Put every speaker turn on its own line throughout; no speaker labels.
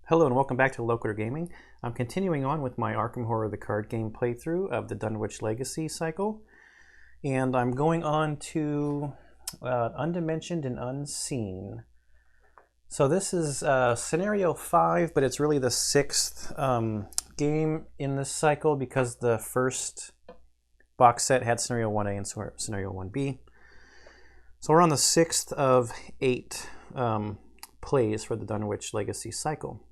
Hello and welcome back to Locator Gaming. I'm continuing on with my Arkham Horror the card game playthrough of the Dunwich Legacy cycle. And I'm going on to Undimensioned and Unseen. So this is scenario 5, but it's really the 6th game in this cycle because the first box set had scenario 1A and scenario 1B. So we're on the 6th of 8 plays for the Dunwich Legacy cycle.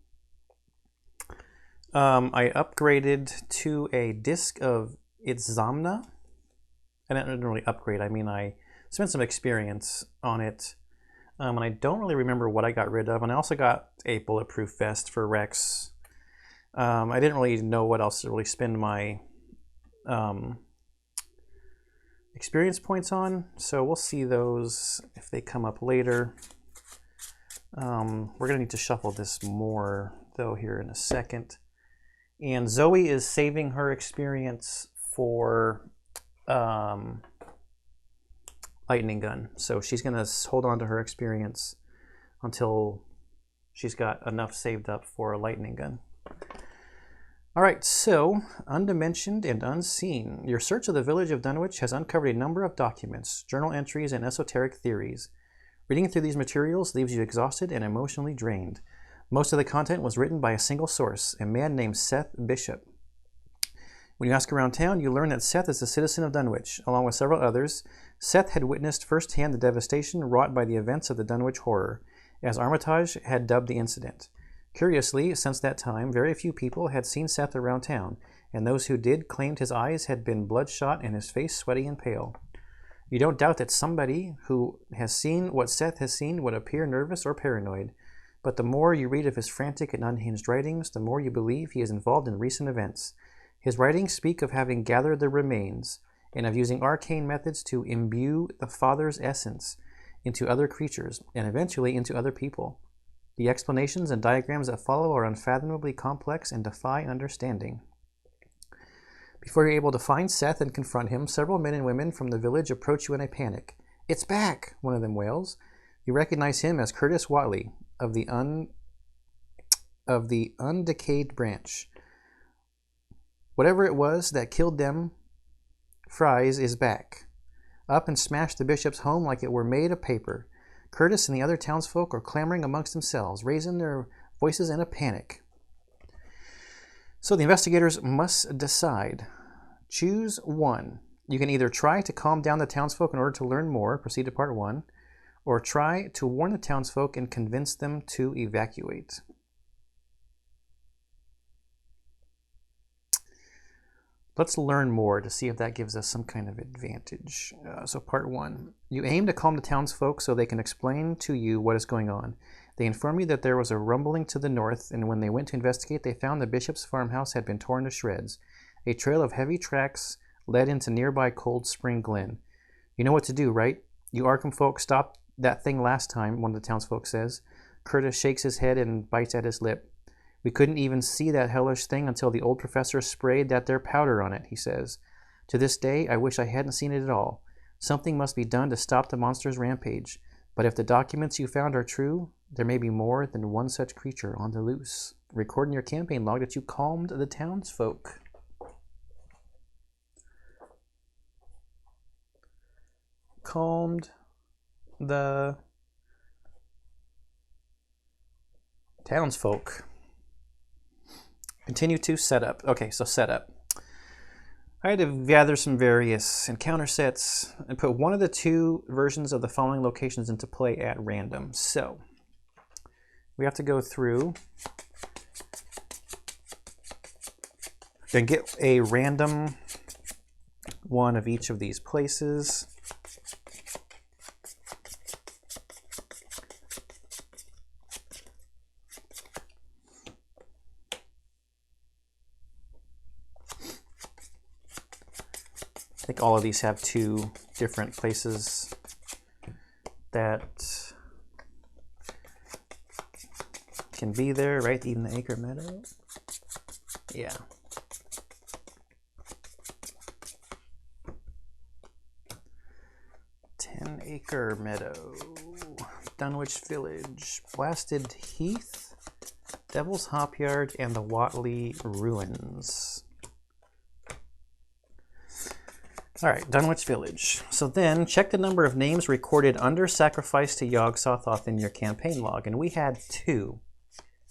I upgraded to a disc of Itzamna. I didn't really upgrade. I mean, I spent some experience on it. And I don't really remember what I got rid of. And I also got a bulletproof vest for Rex. I didn't really know what else to really spend my experience points on. So we'll see those if they come up later. We're going to need to shuffle this more, though, here in a second. And Zoe is saving her experience for lightning gun. So she's going to hold on to her experience until she's got enough saved up for a lightning gun. All right, so Undimensioned and Unseen. Your search of the village of Dunwich has uncovered a number of documents, journal entries, and esoteric theories. Reading through these materials leaves you exhausted and emotionally drained. Most of the content was written by a single source, a man named Seth Bishop. When you ask around town, you learn that Seth is a citizen of Dunwich. Along with several others, Seth had witnessed firsthand the devastation wrought by the events of the Dunwich Horror, as Armitage had dubbed the incident. Curiously, since that time, very few people had seen Seth around town, and those who did claimed his eyes had been bloodshot and his face sweaty and pale. You don't doubt that somebody who has seen what Seth has seen would appear nervous or paranoid, but the more you read of his frantic and unhinged writings, the more you believe he is involved in recent events. His writings speak of having gathered the remains, and of using arcane methods to imbue the Father's essence into other creatures, and eventually into other people. The explanations and diagrams that follow are unfathomably complex and defy understanding. Before you're able to find Seth and confront him, several men and women from the village approach you in a panic. "It's back!" one of them wails. You recognize him as Curtis Watley of the Undecayed branch. Whatever it was that killed them, Fries is back. Up and smashed the bishop's home like it were made of paper. Curtis and the other townsfolk are clamoring amongst themselves, raising their voices in a panic. So the investigators must decide. Choose one. You can either try to calm down the townsfolk in order to learn more, proceed to part 1, or try to warn the townsfolk and convince them to evacuate. Let's learn more to see if that gives us some kind of advantage. So part 1. You aim to calm the townsfolk so they can explain to you what is going on. They inform you that there was a rumbling to the north, and when they went to investigate, they found the bishop's farmhouse had been torn to shreds. A trail of heavy tracks led into nearby Cold Spring Glen. You know what to do, right? You Arkham folk stopped that thing last time, one of the townsfolk says. Curtis shakes his head and bites at his lip. We couldn't even see that hellish thing until the old professor sprayed that there powder on it, he says. To this day, I wish I hadn't seen it at all. Something must be done to stop the monster's rampage. But if the documents you found are true, there may be more than one such creature on the loose. Record in your campaign log that you calmed the townsfolk. Calmed the townsfolk. Continue to setup. Okay, so setup. I had to gather some various encounter sets and put one of the 2 versions of the following locations into play at random. So we have to go through and get a random one of each of these places. I think all of these have 2 different places that can be there, right? Even the Acre Meadow. Yeah. Acre Meadow, Dunwich Village, Blasted Heath, Devil's Hopyard and the Watley Ruins. All right, Dunwich Village. So then check the number of names recorded under Sacrifice to Yog-Sothoth in your campaign log, and we had 2.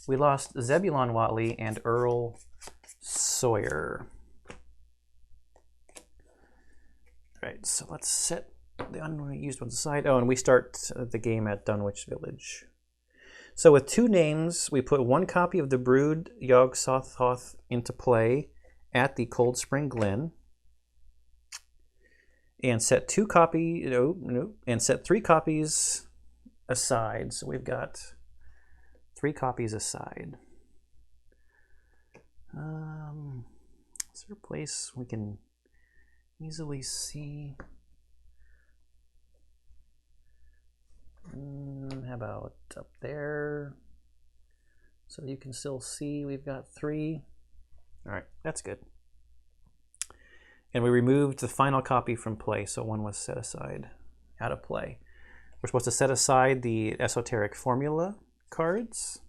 We lost Zebulon Watley and Earl Sawyer. All right, so let's set the unused ones aside. Oh, and we start the game at Dunwich Village. So with 2 names, we put 1 copy of the Brood Yog-Sothoth into play at the Cold Spring Glen, and set 3 copies aside. So we've got 3 copies aside. Is there a place we can easily see? How about up there? So you can still see we've got 3. All right, that's good. And we removed the final copy from play, so 1 was set aside, out of play. We're supposed to set aside the Esoteric Formula cards.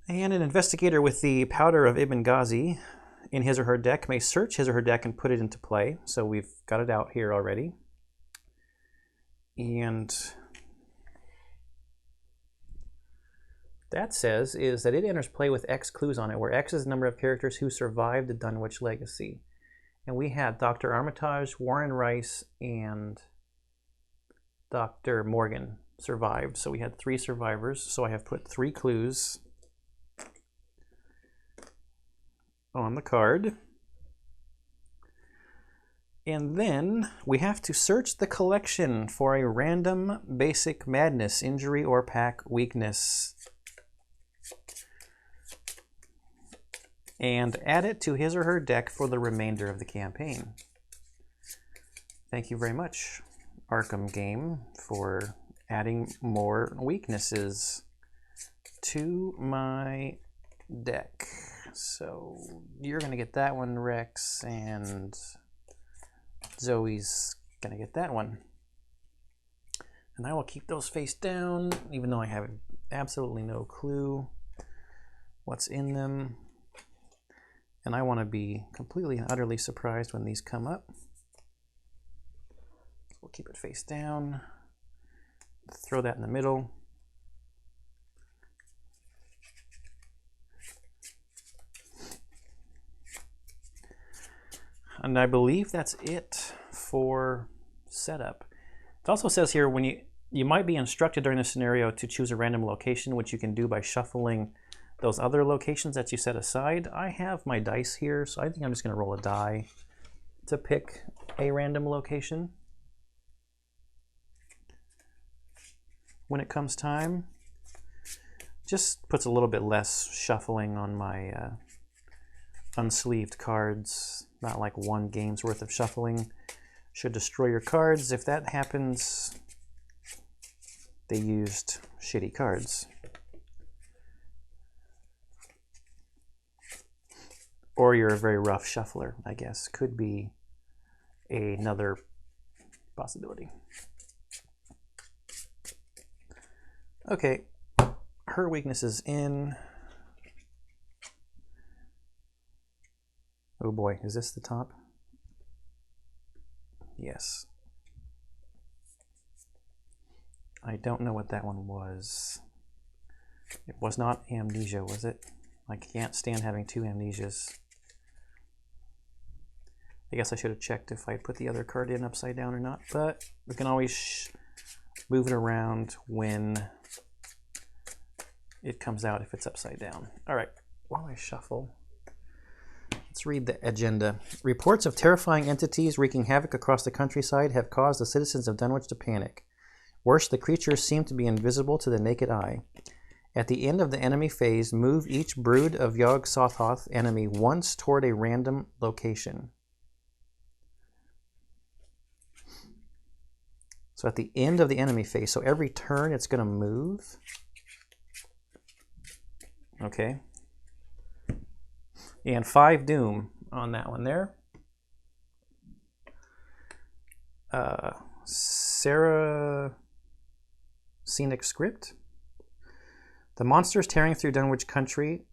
And an investigator with the Powder of Ibn Ghazi in his or her deck may search his or her deck and put it into play. So we've got it out here already. And that says is that it enters play with X clues on it, where X is the number of characters who survived the Dunwich Legacy. And we had Dr. Armitage, Warren Rice, and Dr. Morgan survived. So we had 3 survivors. So I have put 3 clues on the card. And then we have to search the collection for a random basic madness, injury, or pack weakness, and add it to his or her deck for the remainder of the campaign. Thank you very much, Arkham game, for adding more weaknesses to my deck. So you're going to get that one, Rex, and Zoe's going to get that one. And I will keep those face down, even though I have absolutely no clue what's in them. And I want to be completely and utterly surprised when these come up. We'll keep it face down. Throw that in the middle. And I believe that's it for setup. It also says here when you might be instructed during this scenario to choose a random location, which you can do by shuffling those other locations that you set aside. I have my dice here, so I think I'm just going to roll a die to pick a random location when it comes time. Just puts a little bit less shuffling on my unsleeved cards. Not like 1 game's worth of shuffling should destroy your cards. If that happens, they used shitty cards. Or you're a very rough shuffler, I guess. Could be another possibility. Okay, her weakness is in. Oh boy, is this the top? Yes. I don't know what that one was. It was not amnesia, was it? I can't stand having 2 amnesias. I guess I should have checked if I put the other card in upside down or not, but we can always move it around when it comes out if it's upside down. All right, while I shuffle, let's read the agenda. Reports of terrifying entities wreaking havoc across the countryside have caused the citizens of Dunwich to panic. Worse, the creatures seem to be invisible to the naked eye. At the end of the enemy phase, move each brood of Yog-Sothoth enemy once toward a random location. So at the end of the enemy phase, so every turn it's going to move. Okay. And 5 doom on that one there. Sarah Scenic Script. The monsters tearing through Dunwich County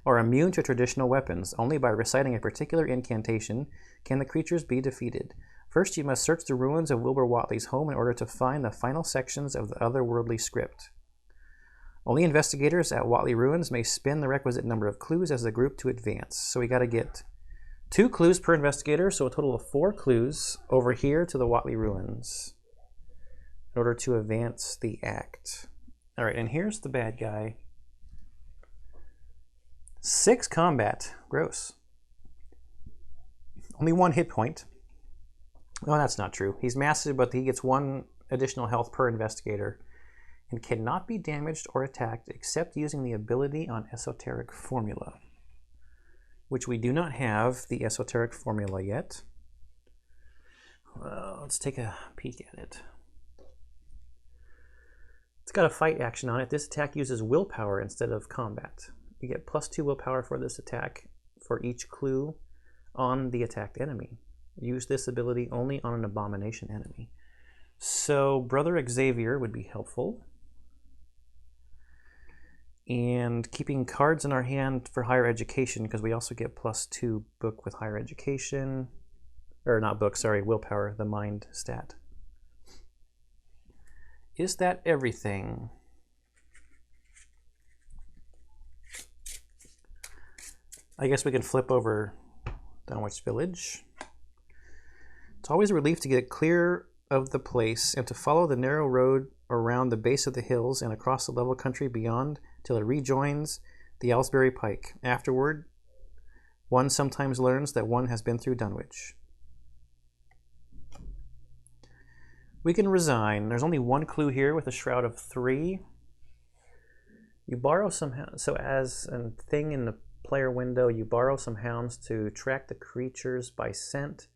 are immune to traditional weapons. Only by reciting a particular incantation can the creatures be defeated. First, you must search the ruins of Wilbur Whatley's home in order to find the final sections of the otherworldly script. Only investigators at Whatley Ruins may spin the requisite number of clues as a group to advance. So we got to get 2 clues per investigator, so a total of 4 clues over here to the Whatley Ruins in order to advance the act. All right, and here's the bad guy. 6 combat. Gross. Only 1 hit point. Well, that's not true. He's massive, but he gets 1 additional health per investigator and cannot be damaged or attacked except using the ability on Esoteric Formula, which we do not have the Esoteric Formula yet. Let's take a peek at it. It's got a fight action on it. This attack uses willpower instead of combat. You get +2 willpower for this attack for each clue on the attacked enemy. Use this ability only on an abomination enemy. So Brother Xavier would be helpful. And keeping cards in our hand for higher education, because we also get +2 book with higher education. Or not book, sorry, willpower, the mind stat. Is that everything? I guess we can flip over Dunwich Village. It's always a relief to get clear of the place and to follow the narrow road around the base of the hills and across the level country beyond till it rejoins the Aylesbury Pike. Afterward, one sometimes learns that one has been through Dunwich. We can resign. There's only 1 clue here with a shroud of 3. You borrow some, so as a thing in the player window, you borrow some hounds to track the creatures by scent.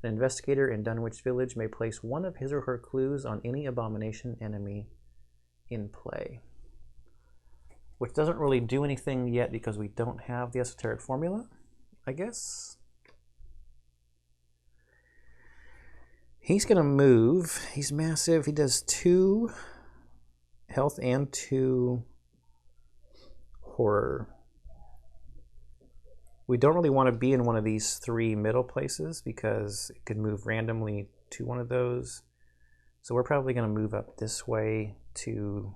An investigator in Dunwich Village may place 1 of his or her clues on any abomination enemy in play. Which doesn't really do anything yet because we don't have the Esoteric Formula, I guess. He's going to move. He's massive. He does 2 health and 2 horror. We don't really want to be in one of these 3 middle places because it could move randomly to one of those. So we're probably going to move up this way to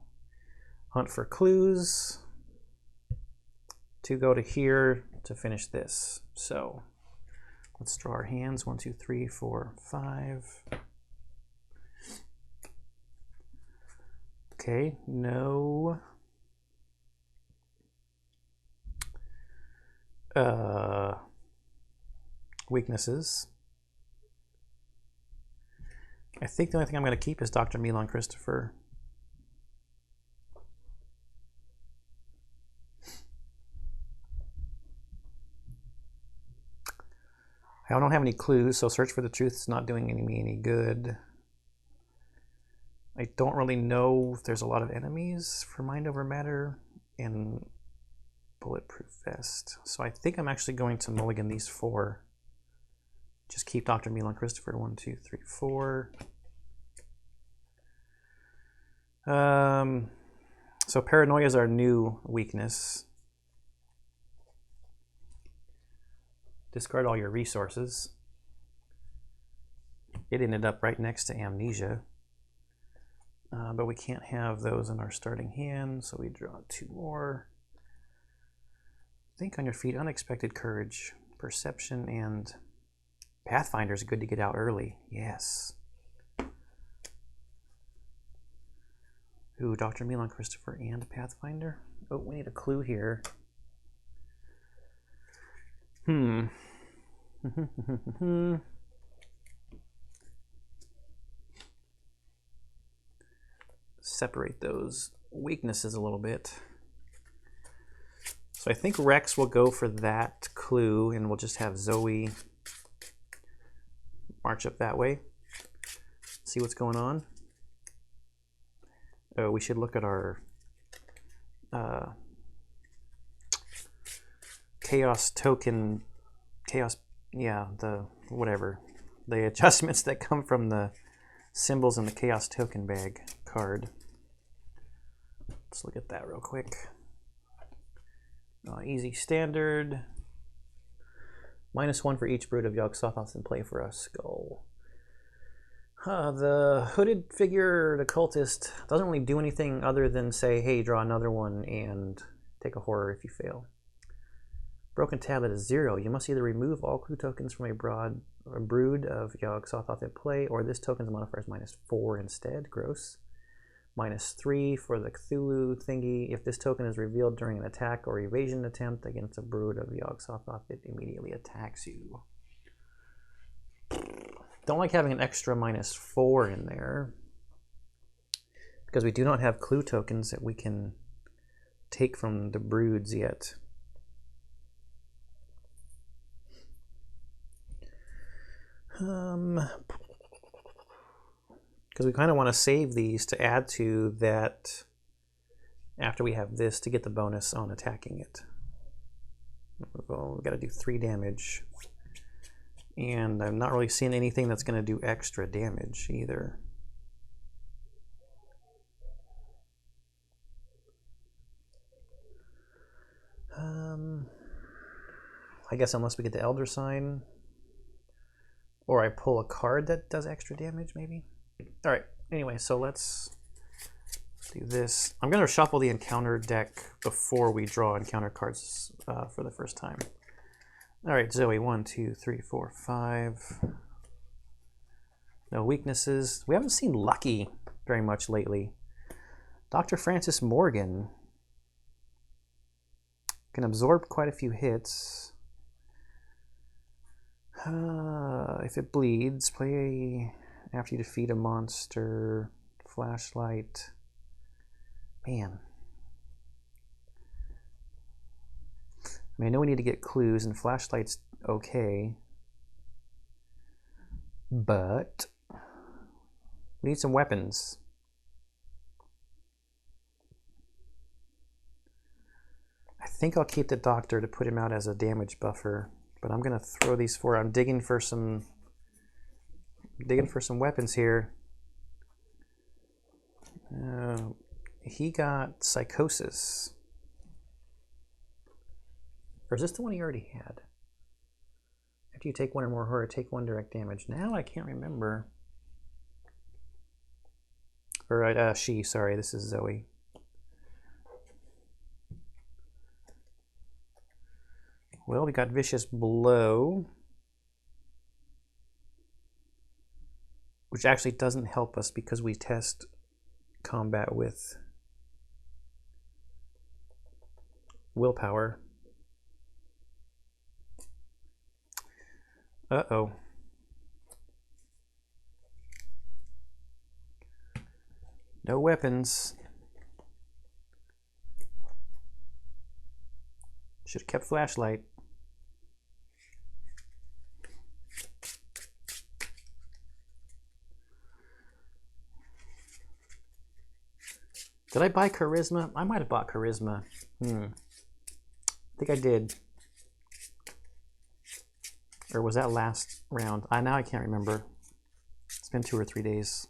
hunt for clues, to go to here to finish this. So let's draw our hands. 1, 2, 3, 4, 5. Okay, no weaknesses. I think the only thing I'm going to keep is Dr. Milan Christopher. I don't have any clues, so search for the truth is not doing me any good. I don't really know if there's a lot of enemies for Mind Over Matter and Bulletproof Vest. So I think I'm actually going to mulligan these 4. Just keep Dr. Milan Christopher. 1, 2, 3, 4. So paranoia is our new weakness. Discard all your resources. It ended up right next to amnesia. But we can't have those in our starting hand, so we draw 2 more. Think on your feet. Unexpected courage. Perception and Pathfinder is good to get out early. Yes. Ooh, Dr. Milan Christopher and Pathfinder. Oh, we need a clue here. Separate those weaknesses a little bit. So I think Rex will go for that clue, and we'll just have Zoe march up that way. See what's going on. Oh, we should look at our chaos token, the adjustments that come from the symbols in the chaos token bag card. Let's look at that real quick. Easy standard. -1 for each brood of Yogg-Sothoth in play for a skull. The hooded figure, the cultist, doesn't really do anything other than say, hey, draw another one and take a horror if you fail. Broken tablet is 0. You must either remove all clue tokens from a brood of Yogg-Sothoth at play, or this token's modifier is -4 instead. Gross. -3 for the Cthulhu thingy. If this token is revealed during an attack or evasion attempt against a brood of Yogg-Sothoth, it immediately attacks you. Don't like having an extra -4 in there, because we do not have clue tokens that we can take from the broods yet. Because we kind of want to save these to add to that after we have this to get the bonus on attacking it. Well, we've got to do 3 damage. And I'm not really seeing anything that's going to do extra damage either. I guess unless we get the Elder Sign, or I pull a card that does extra damage, maybe. All right. Anyway, so let's do this. I'm going to shuffle the encounter deck before we draw encounter cards for the first time. All right, Zoe, 1, 2, 3, 4, 5. No weaknesses. We haven't seen Lucky very much lately. Dr. Francis Morgan can absorb quite a few hits. If it bleeds, play after you defeat a monster. Flashlight. Man. I mean, I know we need to get clues, and flashlight's okay. But we need some weapons. I think I'll keep the doctor to put him out as a damage buffer, but I'm gonna throw these 4. I'm digging for some weapons here. He got psychosis. Or is this the one he already had? After you take 1 or more horror, take 1 direct damage. Now I can't remember. Or sorry, this is Zoe. Well, we got Vicious Blow, which actually doesn't help us because we test combat with willpower. Uh-oh. No weapons. Should have kept flashlight. Did I buy charisma? I might have bought charisma. I think I did. Or was that last round? Now I can't remember. It's been 2 or 3 days.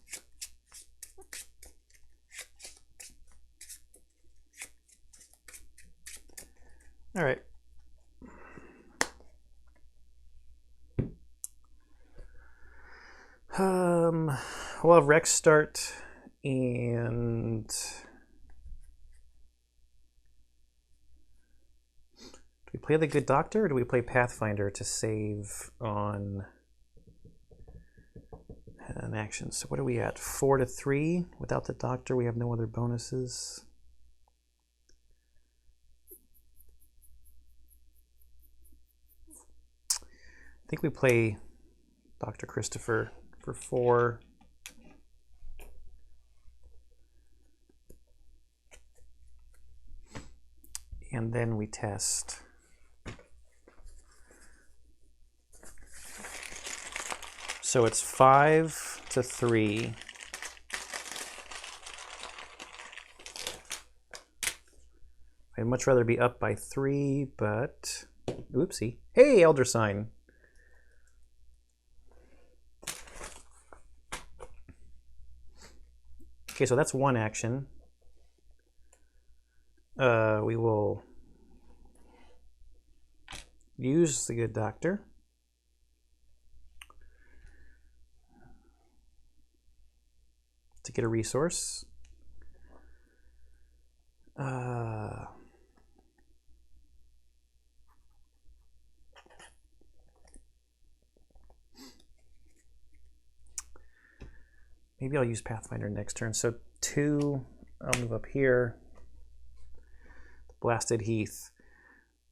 All right. We'll have Rex start, and do we play the Good Doctor, or do we play Pathfinder to save on an action? So what are we at? 4 to 3. Without the Doctor, we have no other bonuses. I think we play Dr. Christopher for 4. And then we test. So it's 5 to 3. I'd much rather be up by 3, but oopsie. Hey, Elder Sign. Okay, so that's 1 action. the good doctor. To get a resource. Maybe I'll use Pathfinder next turn. So 2, I'll move up here. Blasted Heath.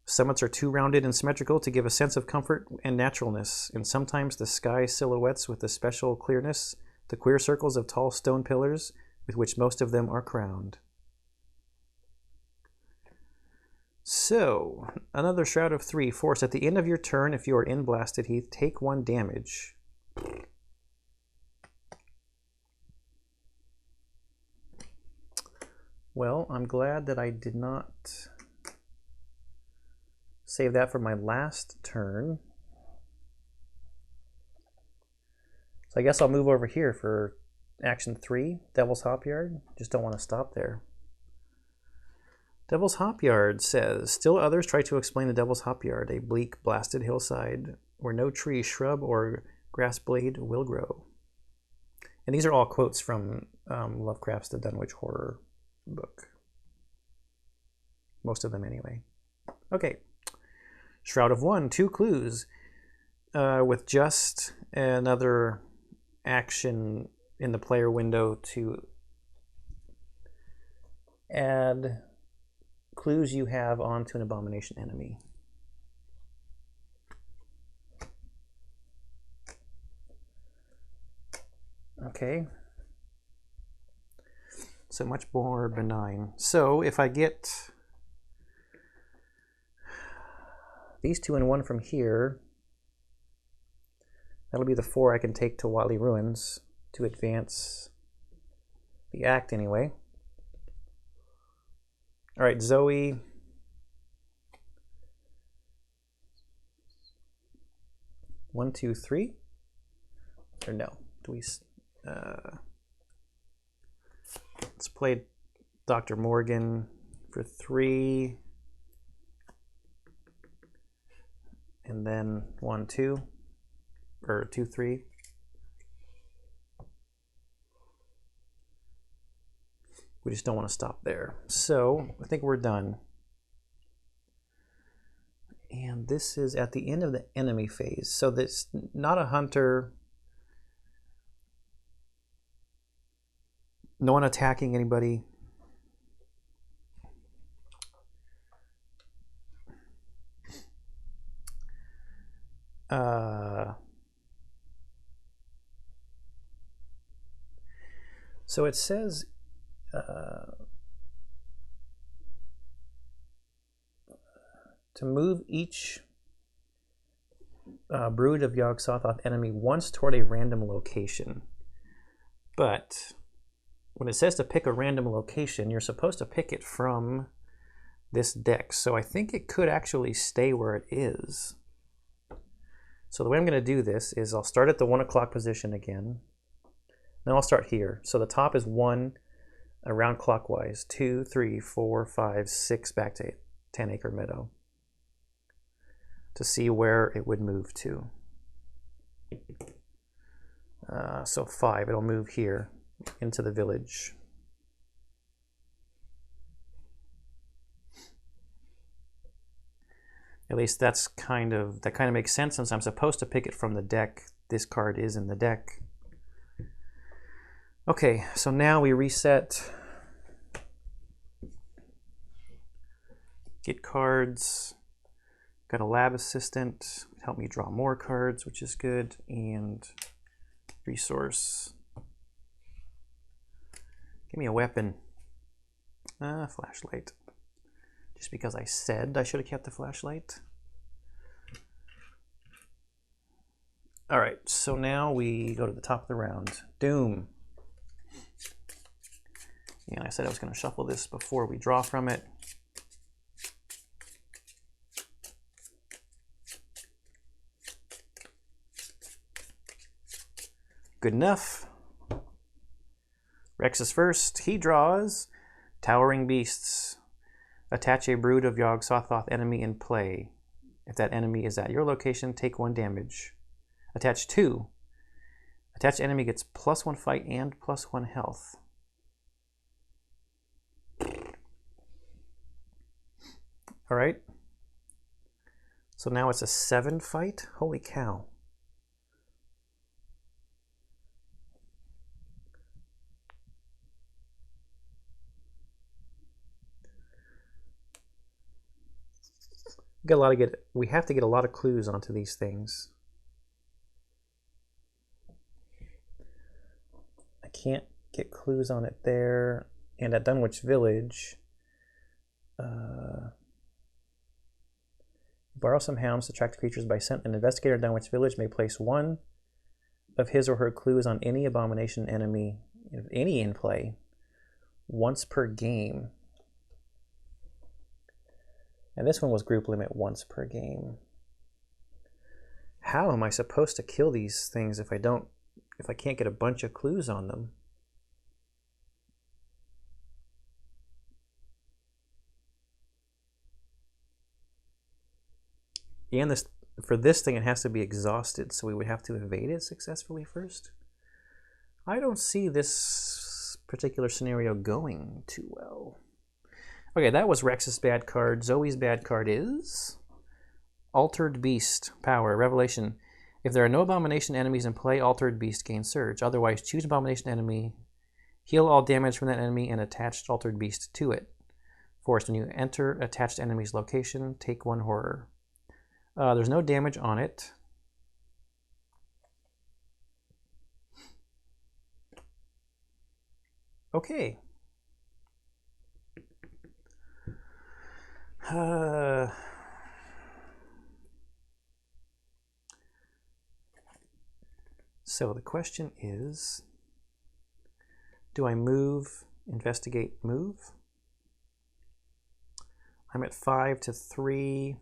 Summits are too rounded and symmetrical to give a sense of comfort and naturalness, and sometimes the sky silhouettes with a special clearness the queer circles of tall stone pillars with which most of them are crowned. So, another Shroud of 3. Force. At the end of your turn, if you are in Blasted Heath, take 1 damage. Well, I'm glad that I did not save that for my last turn. So I guess I'll move over here for action 3, Devil's Hopyard. Just don't want to stop there. Devil's Hopyard says, still others try to explain the Devil's Hopyard, a bleak, blasted hillside where no tree, shrub, or grass blade will grow. And these are all quotes from Lovecraft's The Dunwich Horror book. Most of them anyway. Okay. Shroud of 1, 2 clues. With just another action in the player window to add clues you have onto an abomination enemy. Okay. So much more benign. So if I get these 2 and 1 from here, that'll be the 4 I can take to Wily Ruins to advance the act anyway. All right, Zoe. One, 2, 3. Or no, do we? Let's play Dr. Morgan for 3. And then 1, 2. Or 2, 3. We just don't want to stop there. So I think we're done. And this is at the end of the enemy phase. So this not a hunter. No one attacking anybody. So it says to move each brood of Yog-Sothoth enemy once toward a random location. But when it says to pick a random location, you're supposed to pick it from this deck. So I think it could actually stay where it is. So the way I'm going to do this is I'll start at the 1 o'clock position again. Then I'll start here. So the top is 1 around clockwise, 2, 3, 4, 5, 6 back to 10 Acre Meadow to see where it would move to. So 5, it'll move here into the village. At least that kind of makes sense since I'm supposed to pick it from the deck. This card is in the deck. Okay, so now we reset. Get cards. Got a lab assistant. Help me draw more cards, which is good. And resource. Give me a weapon. Flashlight. Just because I said I should have kept the flashlight. All right, so now we go to the top of the round. Doom. And I said I was going to shuffle this before we draw from it. Good enough. Rex is first. He draws Towering Beasts. Attach a brood of Yog-Sothoth enemy in play. If that enemy is at your location, take 1 damage. Attach 2. Attached enemy gets +1 fight and +1 health. All right. So now it's a 7 fight. Holy cow. We have to get a lot of clues onto these things. I can't get clues on it there. And at Dunwich Village, borrow some hounds to track the creatures by scent. An investigator at Dunwich Village may place 1 of his or her clues on any abomination enemy, any in play, once per game. And this one was group limit once per game. How am I supposed to kill these things if I can't get a bunch of clues on them? And for this thing, it has to be exhausted, so we would have to evade it successfully first. I don't see this particular scenario going too well. Okay, that was Rex's bad card. Zoe's bad card is Altered Beast. Power. Revelation. If there are no abomination enemies in play, Altered Beast gains Surge. Otherwise, choose abomination enemy, heal all damage from that enemy, and attach Altered Beast to it. Force. When you enter attached enemy's location, take 1 horror. There's no damage on it. Okay. So the question is, do I move, investigate, move? I'm at 5 to 3.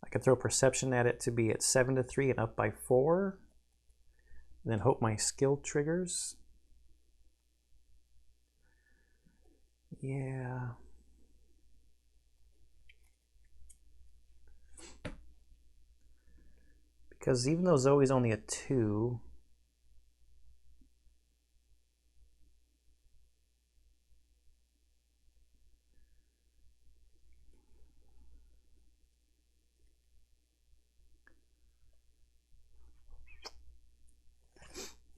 I could throw perception at it to be at 7 to 3 and up by 4. And then hope my skill triggers. Yeah. Because even though Zoe's only a 2,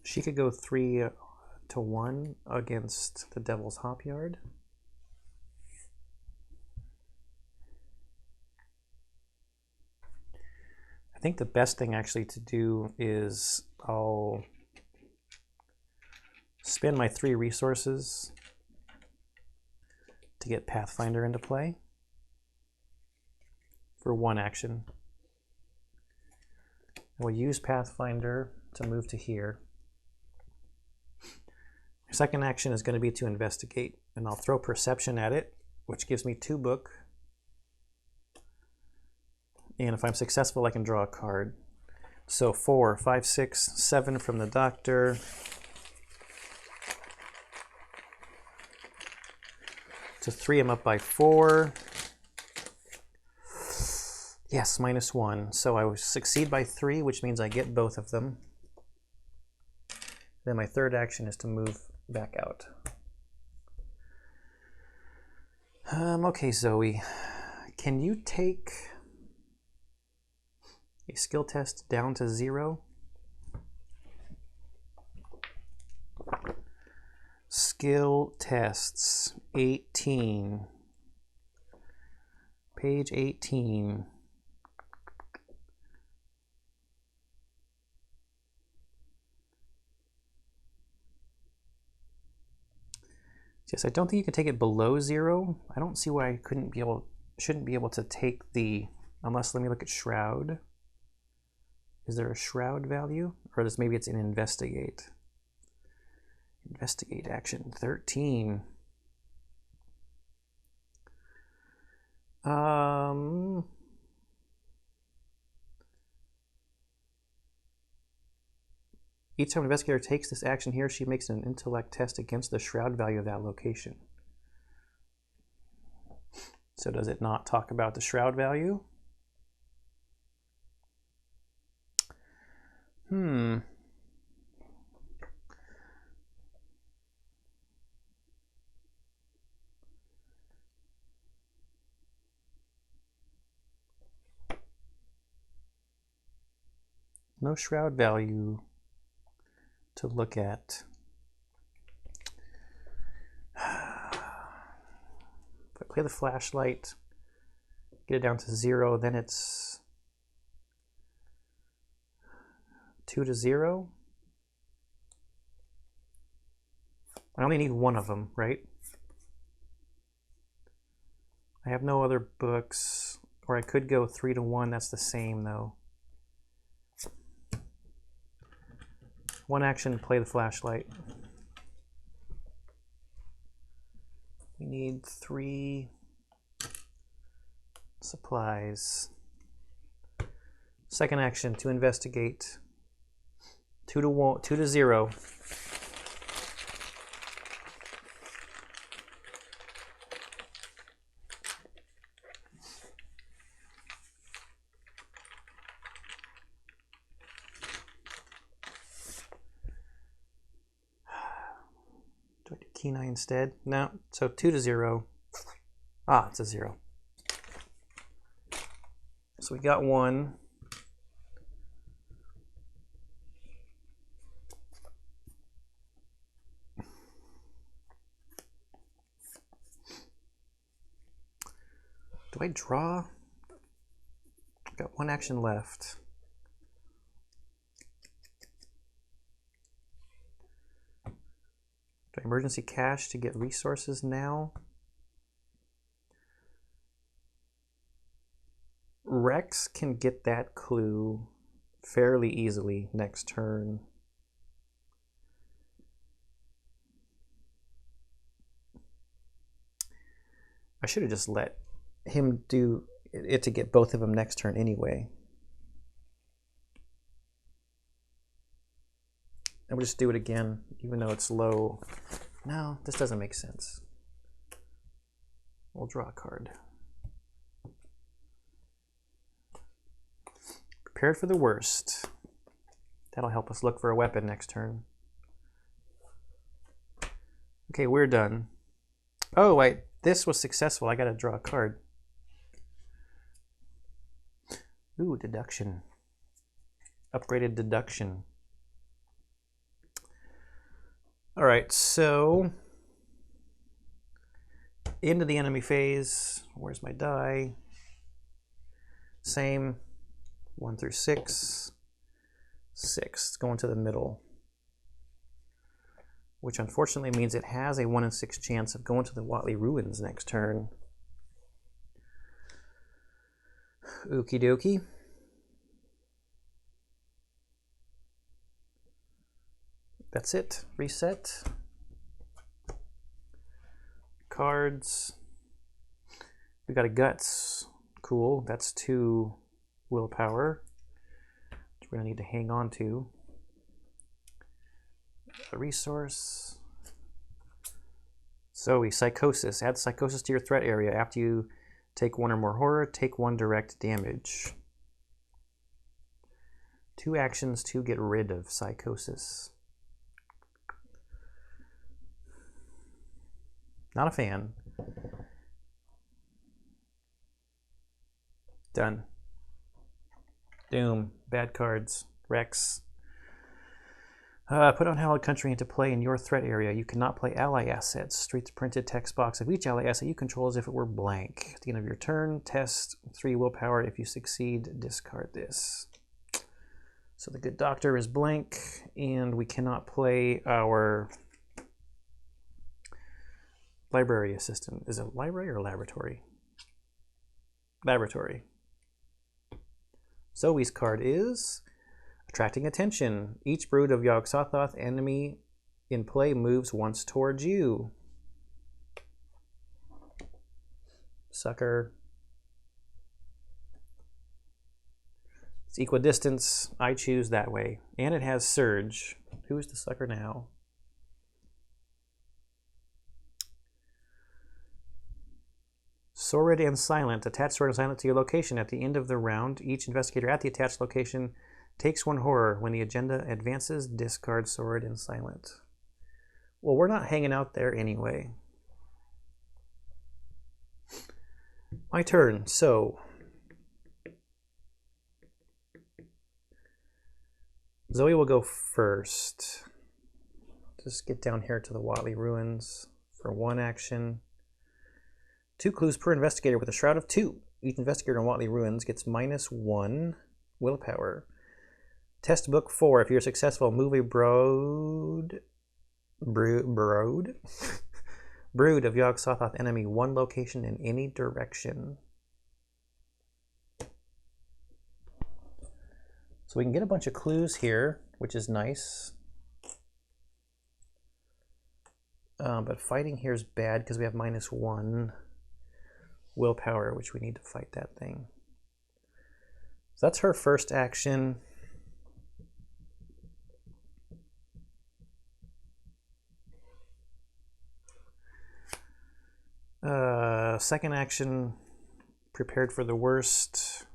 she could go 3 to 1 against the Devil's Hop Yard. I think the best thing actually to do is I'll spend my 3 resources to get Pathfinder into play for 1 action. I will use Pathfinder to move to here. My second action is going to be to investigate, and I'll throw perception at it, which gives me 2 book. And if I'm successful, I can draw a card. So 4, 5, 6, 7 from the doctor. To 3, I'm up by 4. Yes, -1. So I succeed by 3, which means I get both of them. Then my third action is to move back out. Okay, Zoe. Can you take a skill test down to 0? Skill tests, 18. Page 18. Yes, I don't think you can take it below 0. I don't see why I shouldn't be able to take the, unless, let me look at Shroud. Is there a Shroud value? Or maybe it's an Investigate. Investigate action, 13. Each time an investigator takes this action, he or she makes an intellect test against the Shroud value of that location. So does it not talk about the shroud value? No shroud value to look at. If I play the flashlight, get it down to 0, then it's 2 to 0. I only need one of them, right? I have no other books, or I could go 3 to 1. That's the same though. One action, play the flashlight. We need 3 supplies. Second action, to investigate. 2 to 0. Do I do Kenai instead? No, so 2 to 0. Ah, it's a 0. So we got 1. Do I draw? I've got 1 action left. Do I emergency cash to get resources now? Rex can get that clue fairly easily next turn. I should have just let him do it to get both of them next turn anyway. And we'll just do it again, even though it's low. No, this doesn't make sense. We'll draw a card. Prepared for the worst. That'll help us look for a weapon next turn. Okay, we're done. Oh, wait, this was successful. I gotta draw a card. Ooh, deduction. Upgraded deduction. All right, so into the enemy phase. Where's my die? Same. 1 through 6. 6. It's going to the middle, which unfortunately means it has a 1 in 6 chance of going to the Watley Ruins next turn. Okie dokie. That's it. Reset. Cards. We got a Guts. Cool. That's 2 willpower, which we're going to need to hang on to. A resource. So Psychosis. Add Psychosis to your threat area. After you take 1 or more horror, take 1 direct damage. 2 actions to get rid of Psychosis. Not a fan. Done. Doom. Bad cards. Rex. Put Unhallowed Country into play in your threat area. You cannot play ally assets. Treat the printed text box of each ally asset you control as if it were blank. At the end of your turn, test 3 willpower. If you succeed, discard this. So the Good Doctor is blank, and we cannot play our library assistant. Is it library or laboratory? Laboratory. Zoe's card is Attracting Attention. Each brood of Yog-Sothoth enemy in play moves once towards you. Sucker. It's equidistance. I choose that way. And it has Surge. Who's the sucker now? Sordid and Silent. Attach Sordid and Silent to your location. At the end of the round, each investigator at the attached location takes 1 horror. When the agenda advances, discard Sordid and Silent. Well, we're not hanging out there anyway. My turn. So Zoe will go first. Just get down here to the Watley Ruins for 1 action. 2 clues per investigator with a shroud of 2. Each investigator in Watley Ruins gets -1 willpower. Test book 4. If you're successful, move a brood brood of Yog-Sothoth enemy 1 location in any direction. So we can get a bunch of clues here, which is nice. But fighting here is bad because we have -1 willpower, which we need to fight that thing. So that's her first action. Second action, prepared for the worst.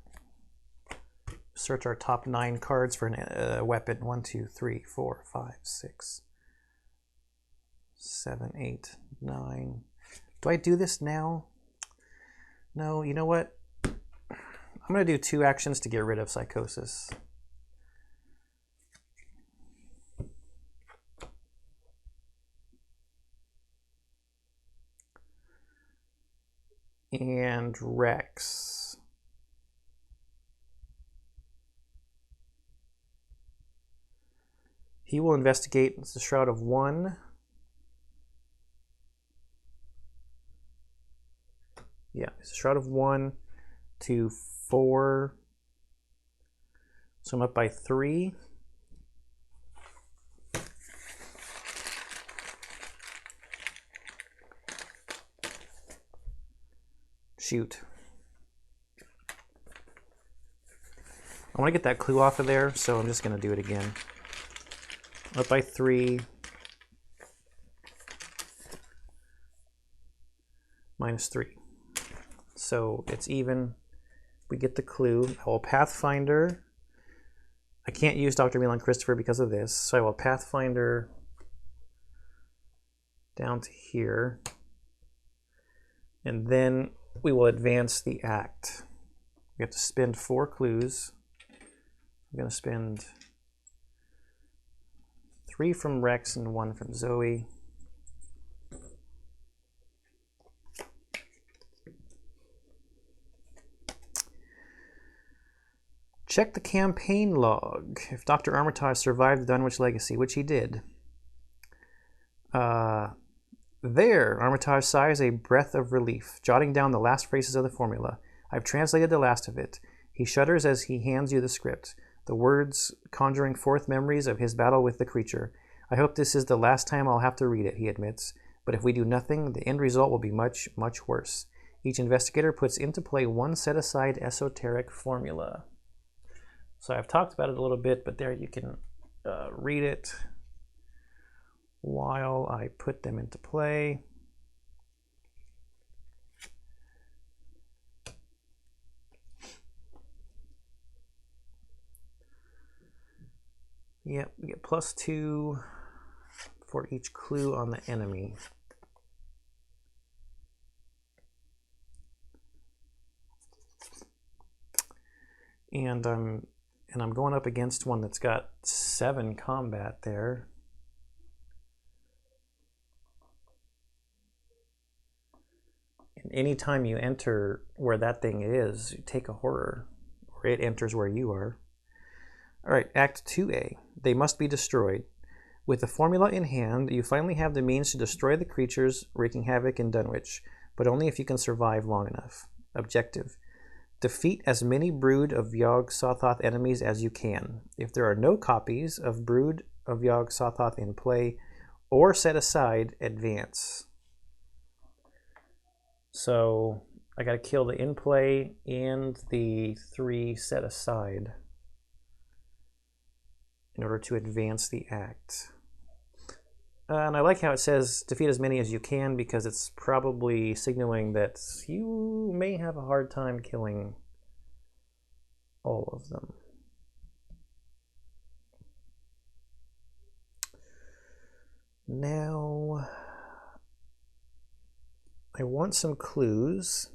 Search our top 9 cards for a weapon. 1, 2, 3, 4, 5, 6, 7, 8, 9. Do I do this now? No, you know what? I'm going to do 2 actions to get rid of Psychosis. And Rex. He will investigate. It's a shroud of 1. Yeah, it's a shroud of 1 to 4. So I'm up by 3. Shoot. I want to get that clue off of there, so I'm just going to do it again. Up by 3. -3. So it's even. We get the clue. I will Pathfinder. I can't use Dr. Milan Christopher because of this, so I will Pathfinder down to here. And then we will advance the act. We have to spend 4 clues. I'm going to spend 3 from Rex and 1 from Zoe. Check the campaign log. If Dr. Armitage survived the Dunwich Legacy, which he did. There, Armitage sighs a breath of relief, jotting down the last phrases of the formula. I've translated the last of it. He shudders as he hands you the script, the words conjuring forth memories of his battle with the creature. I hope this is the last time I'll have to read it, he admits. But if we do nothing, the end result will be much, much worse. Each investigator puts into play 1 set-aside esoteric formula. So I've talked about it a little bit, but there you can read it while I put them into play. Yep, we get +2 for each clue on the enemy. And I'm going up against one that's got 7 combat there. And anytime you enter where that thing is, you take a horror, or it enters where you are. All right, Act 2A. They must be destroyed. With the formula in hand, you finally have the means to destroy the creatures wreaking havoc in Dunwich, but only if you can survive long enough. Objective. Defeat as many brood of Yog-Sothoth enemies as you can. If there are no copies of brood of Yog-Sothoth in play or set aside, advance. So I got to kill the in play and the 3 set aside in order to advance the act. And I like how it says defeat as many as you can, because it's probably signaling that you may have a hard time killing all of them. Now, I want some clues.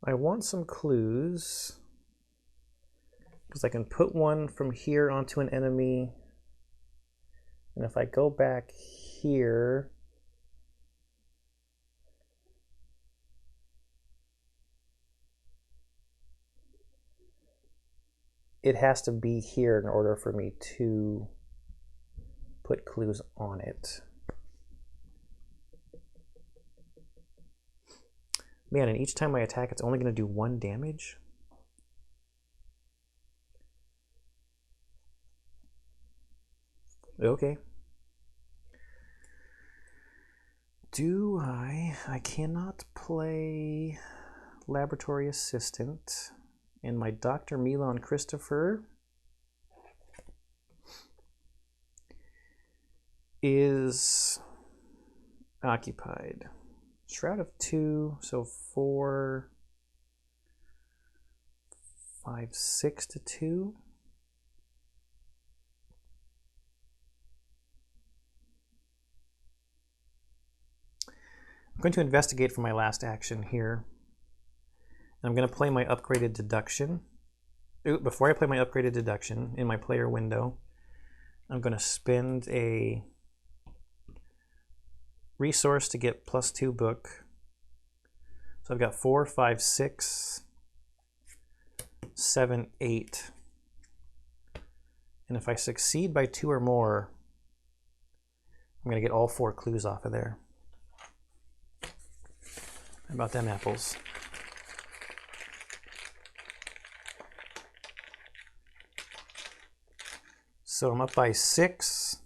I want some clues because I can put one from here onto an enemy, and if I go back here, it has to be here in order for me to put clues on it. Man, and each time I attack, it's only going to do 1 damage? Okay. Do I cannot play Laboratory Assistant, and my Dr. Milan Christopher is occupied. Shroud of 2, so 4, 5, 6 to 2. I'm going to investigate for my last action here. I'm going to play my upgraded deduction. Before I play my upgraded deduction in my player window, I'm going to spend a resource to get +2 book. So I've got 4, 5, 6, 7, 8. And if I succeed by 2 or more, I'm going to get all 4 clues off of there. How about them apples? So I'm up by 6,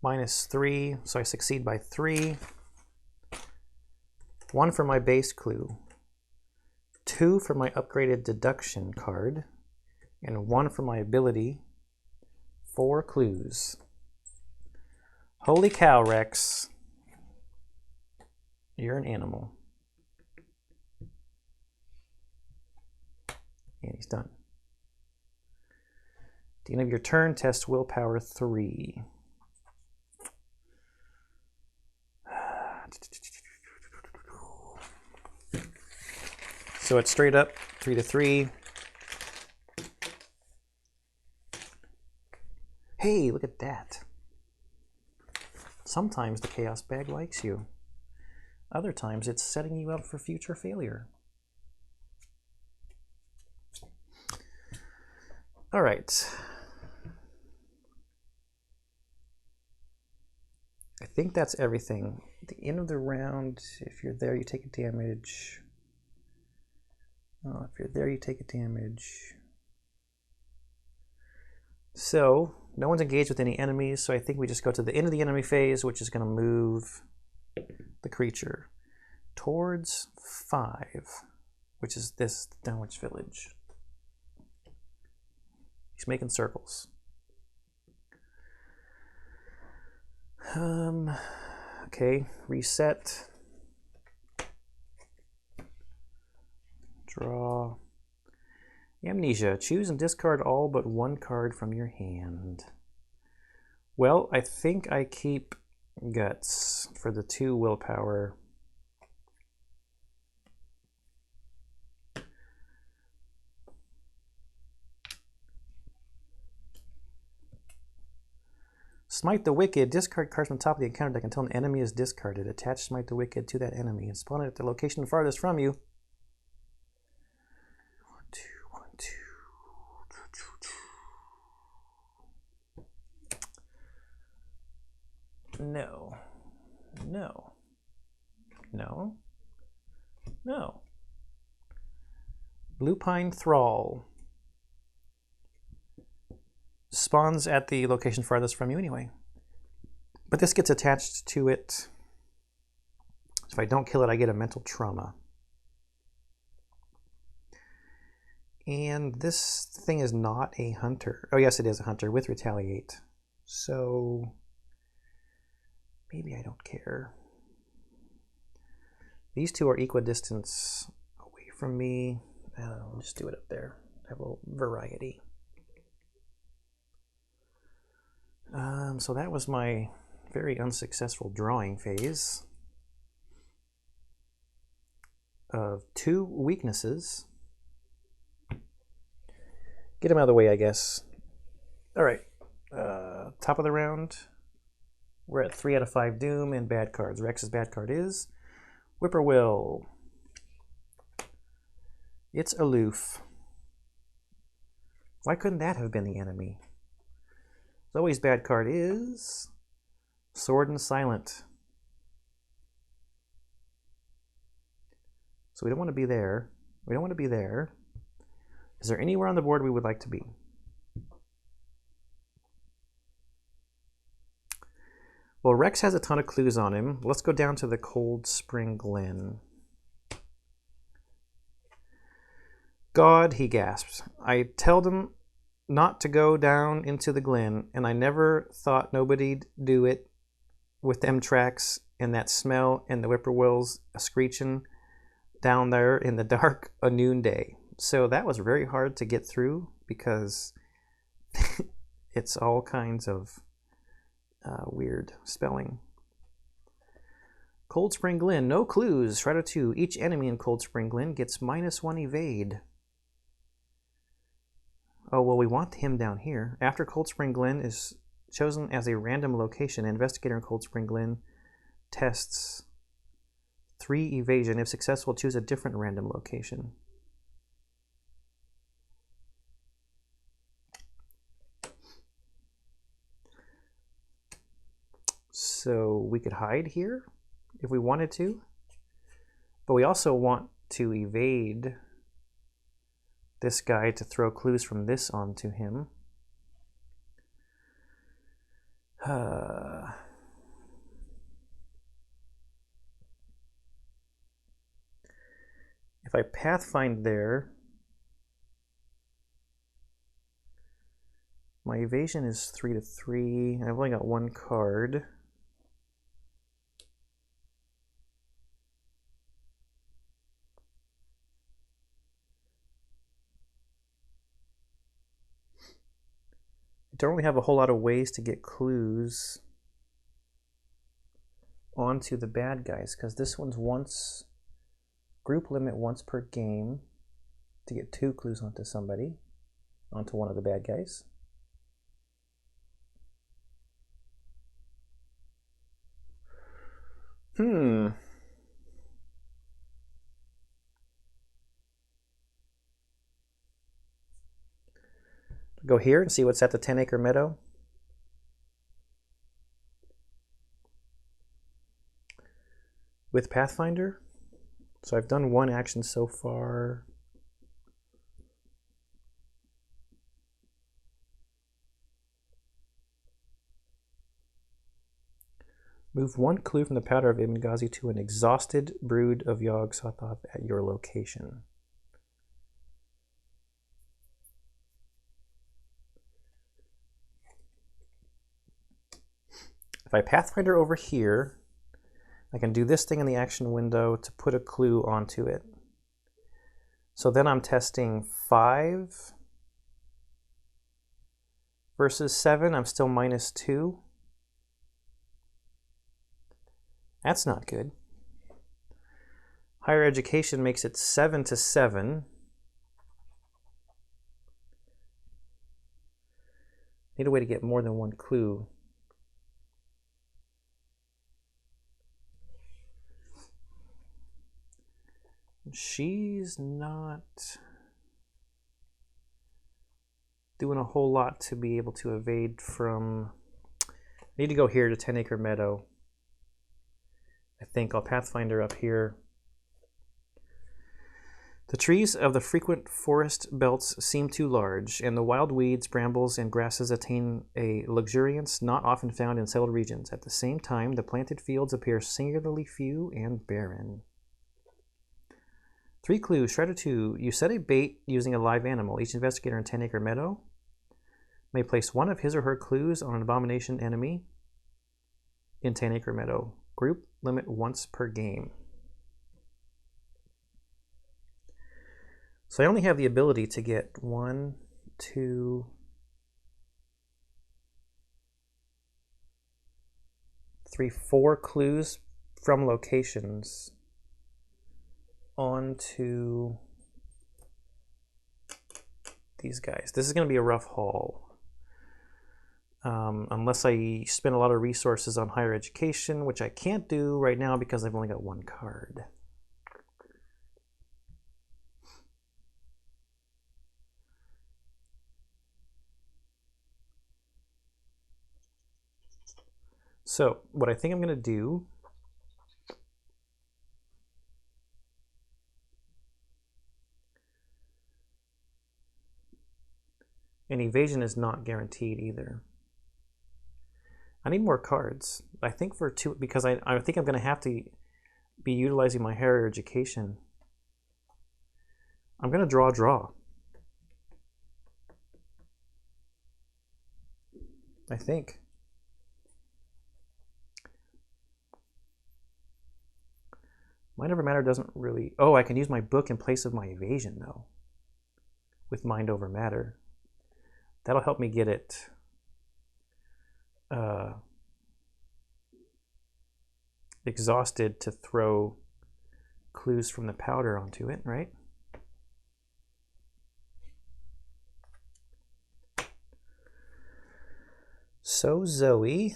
-3, so I succeed by 3. 1 for my base clue, 2 for my upgraded deduction card, and 1 for my ability. 4 clues. Holy cow, Rex. You're an animal. And he's done. At the end of your turn, test willpower 3. So it's straight up 3 to 3. Hey, look at that. Sometimes the Chaos Bag likes you. Other times it's setting you up for future failure. All right. I think that's everything. At the end of the round, if you're there, you take a damage. If you're there, you take a damage. So, no one's engaged with any enemies, so I think we just go to the end of the enemy phase, which is going to move the creature towards 5, which is this Dunwich village. He's making circles. Okay, reset. Draw. Amnesia. Choose and discard all but 1 card from your hand. Well, I think I keep Guts for the 2 willpower. Smite the Wicked. Discard cards from the top of the encounter deck until an enemy is discarded. Attach Smite the Wicked to that enemy and spawn it at the location farthest from you. 1, 2, 1, 2. No. No. No. No. Blue Pine Thrall. Spawns at the location farthest from you anyway. But this gets attached to it If I don't kill it, I get a mental trauma. And this thing is not a hunter. Oh, yes, it is a hunter with retaliate. So maybe I don't care. These two are equidistance away from me. I'll just do it up there. Have a little variety. So that was my very unsuccessful drawing phase of 2 weaknesses. Get them out of the way, I guess. All right. Top of the round. We're at 3 out of 5 Doom and bad cards. Rex's bad card is Whippoorwill. It's aloof. Why couldn't that have been the enemy? Zoe's bad card is Sword and Silent. So we don't want to be there. We don't want to be there. Is there anywhere on the board we would like to be? Well, Rex has a ton of clues on him. Let's go down to the Cold Spring Glen. God, he gasps. I told him not to go down into the glen, and I never thought nobody'd do it with them tracks and that smell and the whippoorwills a-screeching down there in the dark a noonday. So that was very hard to get through because it's all kinds of weird spelling. Cold Spring Glen, no clues. Shredder 2. Each enemy in Cold Spring Glen gets -1 evade. Oh, well, we want him down here. After Cold Spring Glen is chosen as a random location, an investigator in Cold Spring Glen tests 3 evasion. If successful, choose a different random location. So we could hide here if we wanted to, but we also want to evade this guy to throw clues from this onto him. If I pathfind there, my evasion is 3 to 3. I've only got 1 card. Don't really have a whole lot of ways to get clues onto the bad guys, because this one's group limit once per game to get 2 clues onto somebody, onto one of the bad guys. Go here and see what's at the 10-acre meadow. With Pathfinder. So I've done 1 action so far. Move 1 clue from the powder of Ibn Ghazi to an exhausted brood of Yog-Sothoth at your location. If I Pathfinder over here, I can do this thing in the action window to put a clue onto it. So then I'm testing 5 versus 7. I'm still -2. That's not good. Higher education makes it 7 to 7. Need a way to get more than 1 clue. She's not doing a whole lot to be able to evade from... I need to go here to 10-acre meadow. I think I'll Pathfinder up here. The trees of the frequent forest belts seem too large, and the wild weeds, brambles, and grasses attain a luxuriance not often found in settled regions. At the same time, the planted fields appear singularly few and barren. 3 clues. Shredder 2. You set a bait using a live animal. Each investigator in 10-acre meadow may place one of his or her clues on an abomination enemy in 10-acre meadow. Group limit once per game. So I only have the ability to get 1, 2, 3, 4 clues from locations onto these guys. This is going to be a rough haul. Unless I spend a lot of resources on higher education, which I can't do right now because I've only got 1 card. So what I think I'm going to do and evasion is not guaranteed either. I need more cards. I think for 2, because I think I'm going to have to be utilizing my higher education. I'm going to draw. I think. Mind over matter doesn't really... Oh, I can use my book in place of my evasion, though. With mind over matter. That'll help me get it... exhausted to throw clues from the powder onto it, right? So Zoe...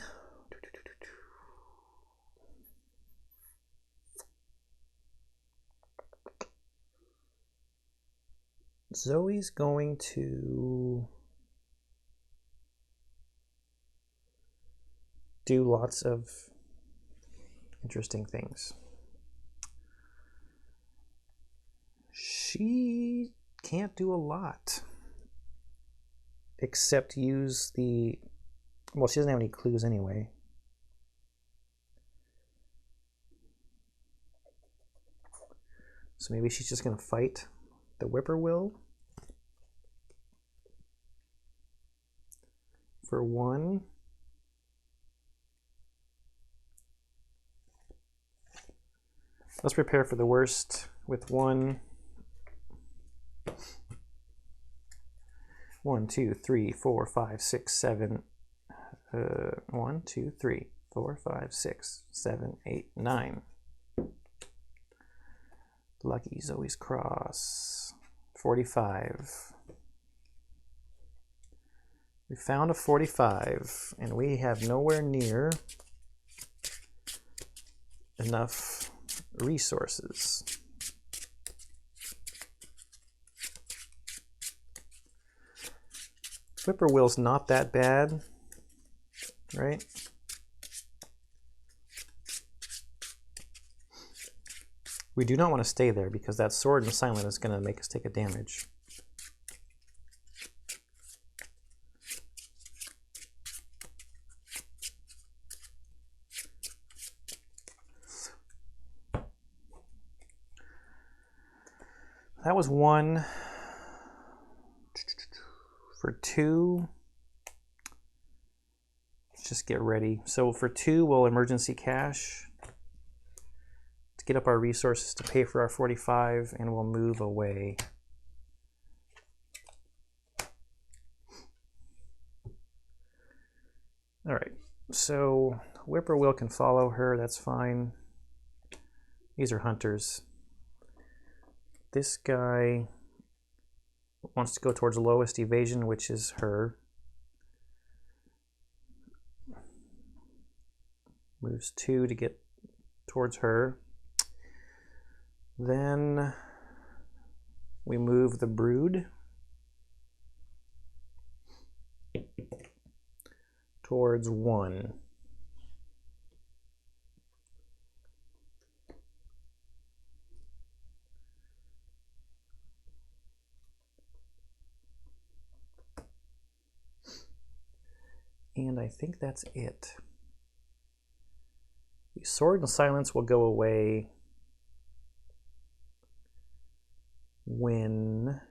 Zoe's going to do lots of interesting things. She can't do a lot except use the... Well, she doesn't have any clues anyway. So maybe she's just going to fight the whippoorwill for 1. Let's prepare for the worst with 1. 1, 2, 3, 4, 5, 6, 7. 1, 2, 3, 4, 5, 6, 7, 8, 9. Lucky Zoe's cross. 45. We found a 45, and we have nowhere near enough resources. Whippoorwill's not that bad, right? We do not want to stay there because that sword and silent is going to make us take a damage. That was 1. For 2, let's just get ready. So for 2, we'll emergency cash to get up our resources to pay for our 45, and we'll move away. All right, so whippoorwill can follow her, that's fine. These are hunters. This guy wants to go towards lowest evasion, which is her. Moves 2 to get towards her. Then we move the brood towards 1. I think that's it. The Sword and Silence will go away when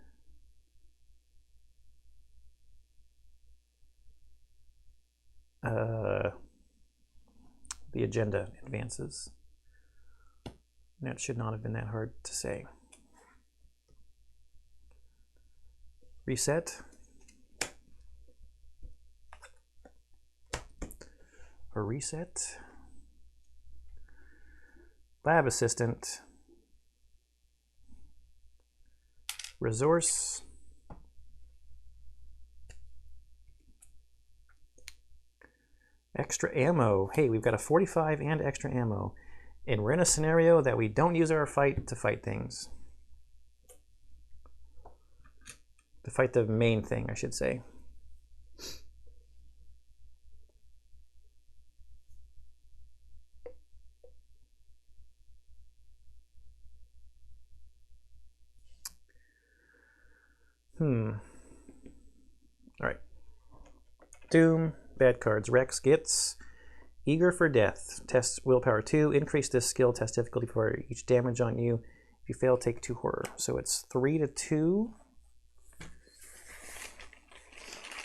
the agenda advances. That should not have been that hard to say. Reset. Or reset. Lab Assistant. Resource. Extra ammo. Hey, we've got a 45 and extra ammo. And we're in a scenario that we don't use our fight to fight things. To fight the main thing, I should say. All right. Doom, bad cards. Rex gets Eager for Death. Test willpower 2. Increase this skill. Test difficulty for each damage on you. If you fail, take 2 horror. So it's 3 to 2.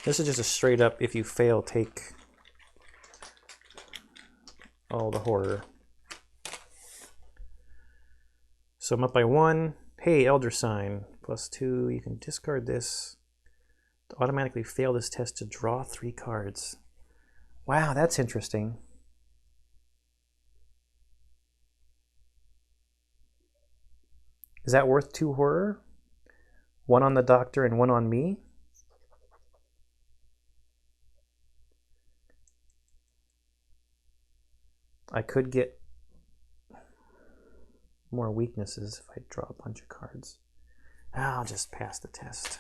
This is just a straight up, if you fail, take all the horror. So I'm up by 1. Hey, Elder Sign. +2. You can discard this to automatically fail this test to draw 3 cards. Wow, that's interesting. Is that worth 2 horror? 1 on the doctor and 1 on me? I could get more weaknesses if I draw a bunch of cards. I'll just pass the test.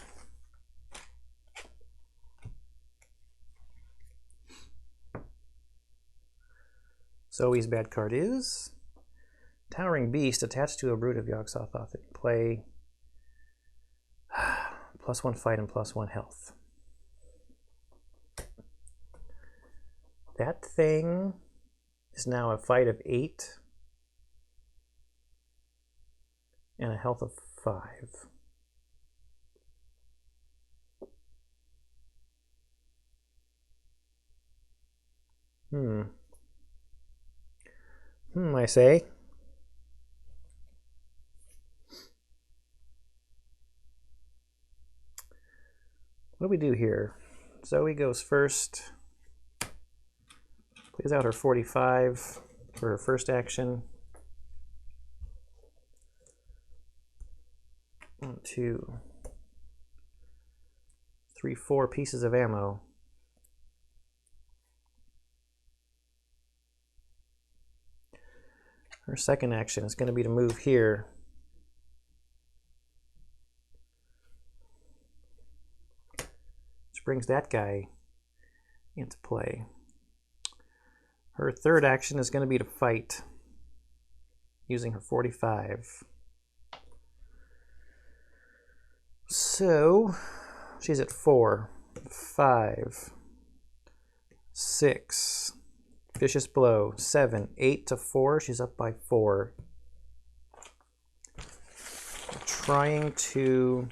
Zoe's bad card is Towering Beast attached to a Brood of Yogg-Sothoth in play. +1 fight and +1 health. That thing is now a fight of 8 and a health of 5. I say. What do we do here? Zoe goes first. Plays out her 45 for her first action. 1, 2, 3, 4 pieces of ammo. Her second action is going to be to move here. Which brings that guy into play. Her third action is going to be to fight using her 45. So she's at 4, 5, 6. Vicious Blow, 7, 8 to 4. She's up by 4. Trying to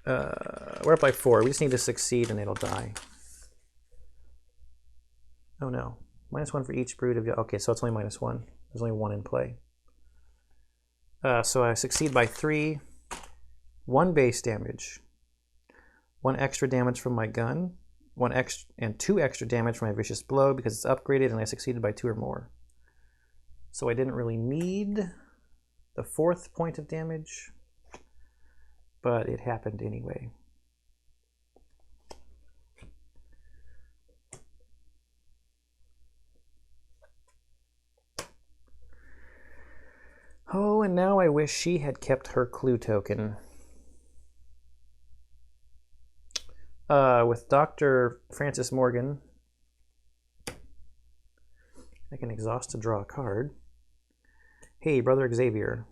we're up by 4. We just need to succeed and it'll die. Oh no. -1 for each brood of... Okay, so it's only -1. There's only 1 in play. So I succeed by 3. 1 base damage. 1 extra damage from my gun. 1 extra and 2 extra damage from my Vicious Blow because it's upgraded and I succeeded by 2 or more. So I didn't really need the 4th point of damage, but it happened anyway. Oh, and now I wish she had kept her clue token. With Dr. Francis Morgan, I can exhaust to draw a card. Hey, Brother Xavier.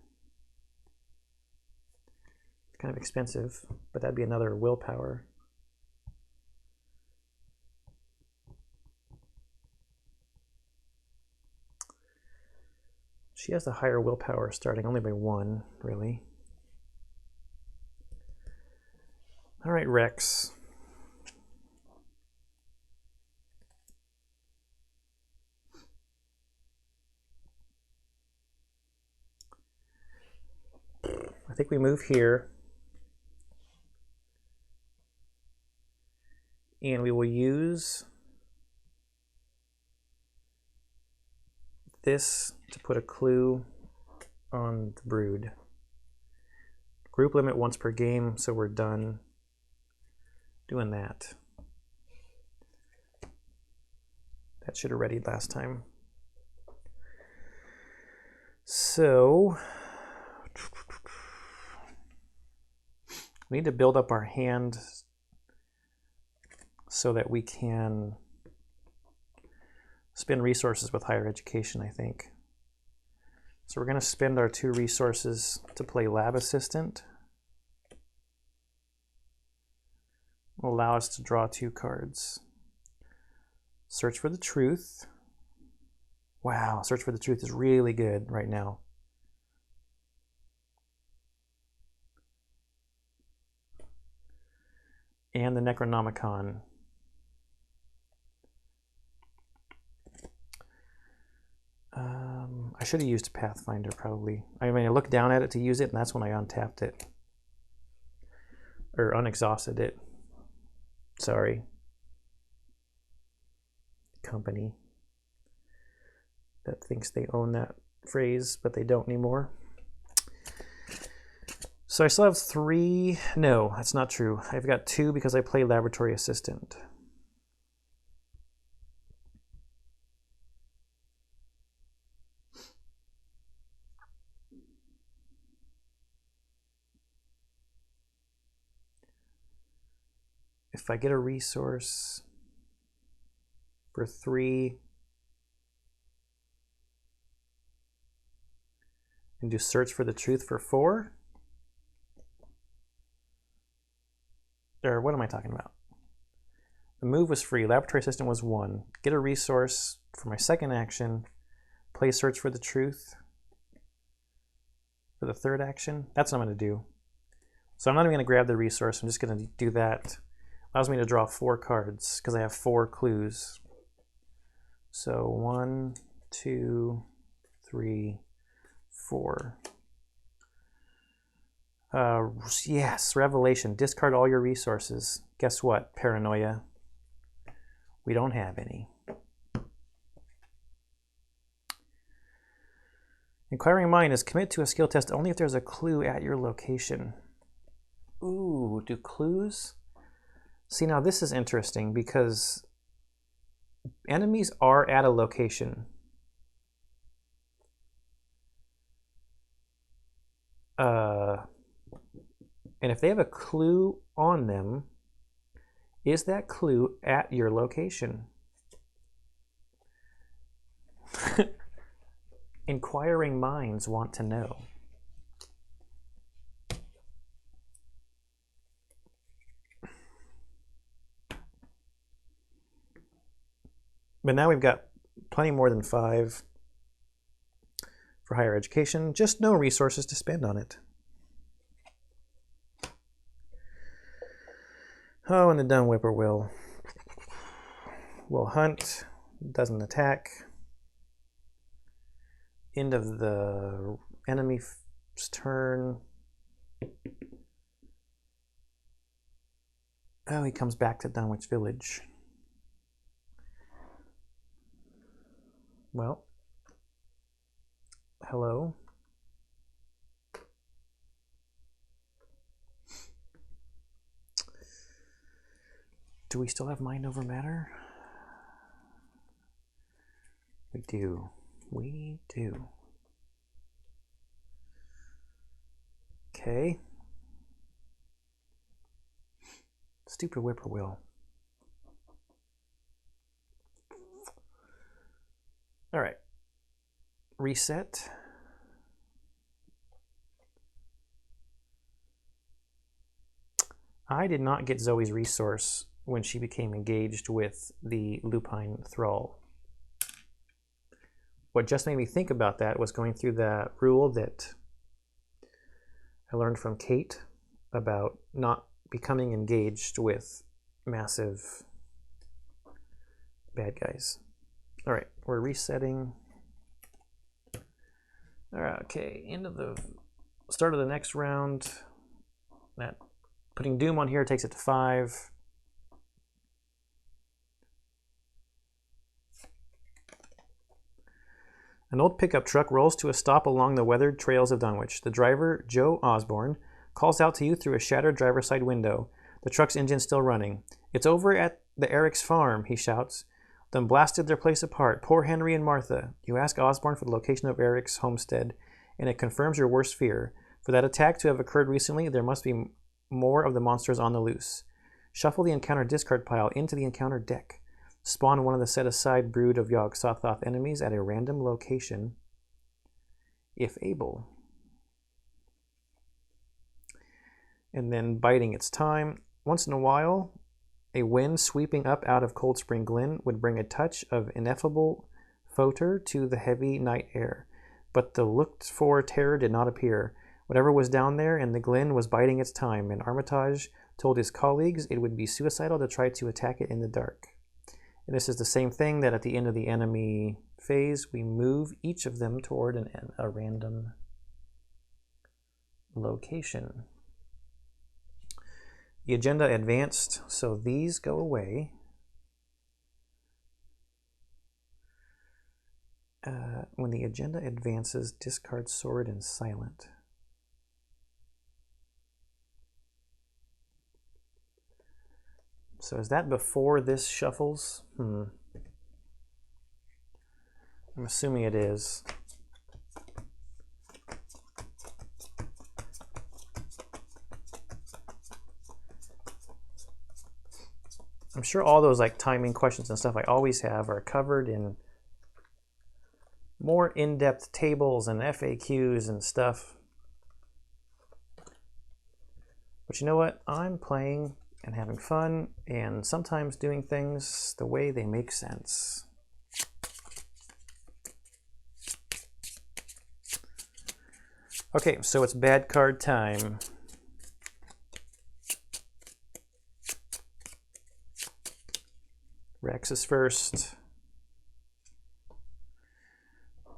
Kind of expensive, but that'd be another willpower. She has the higher willpower starting only by 1, really. All right, Rex. I think we move here. And we will use this to put a clue on the brood. Group limit once per game, so we're done doing that. That should have readied last time. So we need to build up our hand so that we can spend resources with higher education, I think. So we're going to spend our 2 resources to play Lab Assistant. Will allow us to draw 2 cards. Search for the Truth. Wow, Search for the Truth is really good right now. And the Necronomicon. I should have used Pathfinder probably. I mean, I looked down at it to use it, and that's when I untapped it. Or unexhausted it. Sorry. Company that thinks they own that phrase, but they don't anymore. So I still have 3. No, that's not true. I've got 2 because I play Laboratory Assistant. If I get a resource for 3 and do Search for the Truth for 4, or what am I talking about? The move was free. Laboratory Assistant was 1. Get a resource for my second action. Play Search for the Truth for the third action. That's what I'm going to do. So I'm not even going to grab the resource. I'm just going to do that. Allows me to draw 4 cards because I have 4 clues. So 1, 2, 3, 4. Yes, Revelation. Discard all your resources. Guess what? Paranoia. We don't have any. Inquiring Mind is commit to a skill test only if there's a clue at your location. Ooh, do clues? See, now this is interesting because enemies are at a location. And if they have a clue on them, is that clue at your location? Inquiring minds want to know. But now we've got plenty more than 5 for higher education, just no resources to spend on it. Oh, and the Dumb Whippoorwill will hunt, doesn't attack. End of the enemy's turn. Oh, he comes back to Dunwich Village. Well, hello. Do we still have mind over matter? We do. We do. Okay. Stupid whippoorwill. All right. Reset. I did not get Zoe's resource when she became engaged with the lupine thrall. What just made me think about that was going through the rule that I learned from Kate about not becoming engaged with massive bad guys. All right, we're resetting. All right, okay, into the start of the next round. That putting Doom on here takes it to 5. An old pickup truck rolls to a stop along the weathered trails of Dunwich. The driver, Joe Osborne, calls out to you through a shattered driver's side window. The truck's engine still running. "It's over at the Eric's farm," he shouts. "Them blasted their place apart. Poor Henry and Martha." You ask Osborne for the location of Eric's homestead, and it confirms your worst fear. For that attack to have occurred recently, there must be more of the monsters on the loose. Shuffle the encounter discard pile into the encounter deck. Spawn one of the set-aside brood of Yog-Sothoth enemies at a random location, if able. And then biding its time. Once in a while, a wind sweeping up out of Cold Spring Glen would bring a touch of ineffable photor to the heavy night air. But the looked-for terror did not appear. Whatever was down there in the glen was biding its time, and Armitage told his colleagues it would be suicidal to try to attack it in the dark. And this is the same thing that at the end of the enemy phase, we move each of them toward a random location. The agenda advanced, so these go away. When the agenda advances, discard sword and silent. So is that before this shuffles? I'm assuming it is. I'm sure all those like timing questions and stuff I always have are covered in more in-depth tables and FAQs and stuff. But you know what? I'm playing and having fun and sometimes doing things the way they make sense. Okay, so it's bad card time. Rex is first.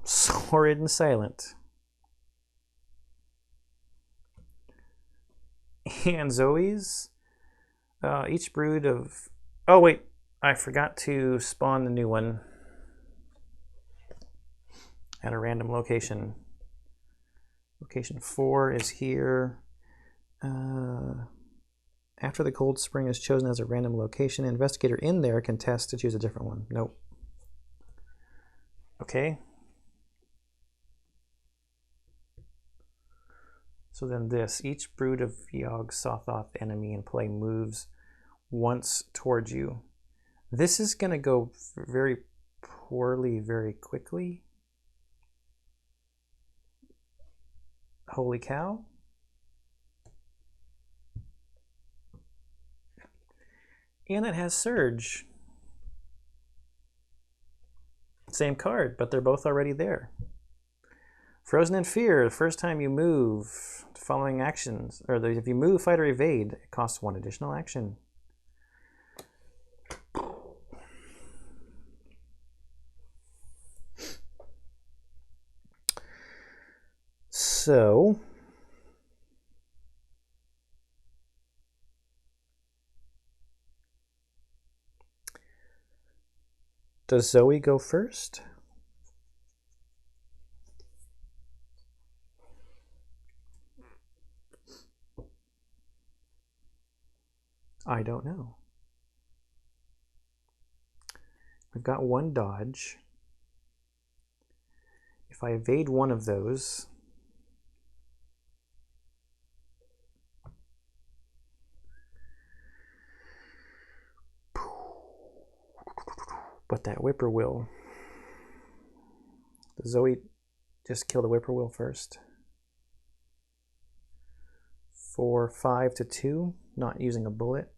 Sordid and silent. And Zoe's. Each brood of... Oh, wait. I forgot to spawn the new one at a random location. Location 4 is here. After the Cold Spring is chosen as a random location, an investigator in there can test to choose a different one. Nope. Okay. So then this, each brood of Yog-Sothoth enemy in play moves once towards you. This is going to go very poorly very quickly. Holy cow. And it has Surge. Same card, but they're both already there. Frozen in Fear, the first time you move, following actions, or if you move, fight, or evade, it costs 1 additional action. So, does Zoe go first? I don't know. We've got 1 dodge. If I evade one of those, but that whippoorwill. Does Zoe just kill the whippoorwill first? 4, 5 to 2? not using a bullet.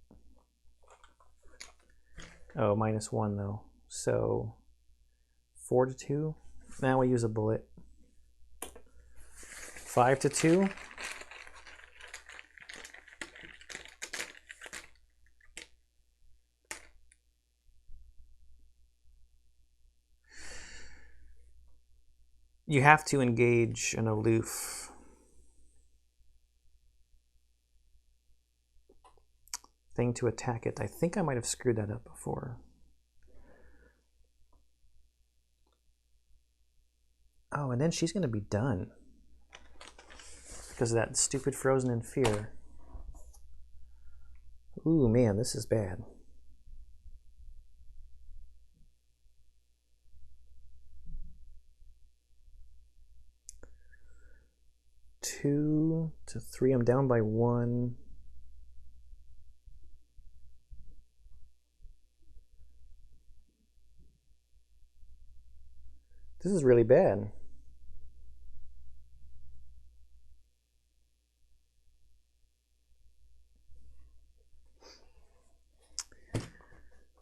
Oh, -1 though. So 4 to 2. Now we use a bullet. 5 to 2. You have to engage an aloof thing to attack it. I think I might have screwed that up before. Oh, and then she's going to be done because of that stupid Frozen in Fear. Ooh, man, this is bad. Two to 3. I'm down by 1. This is really bad.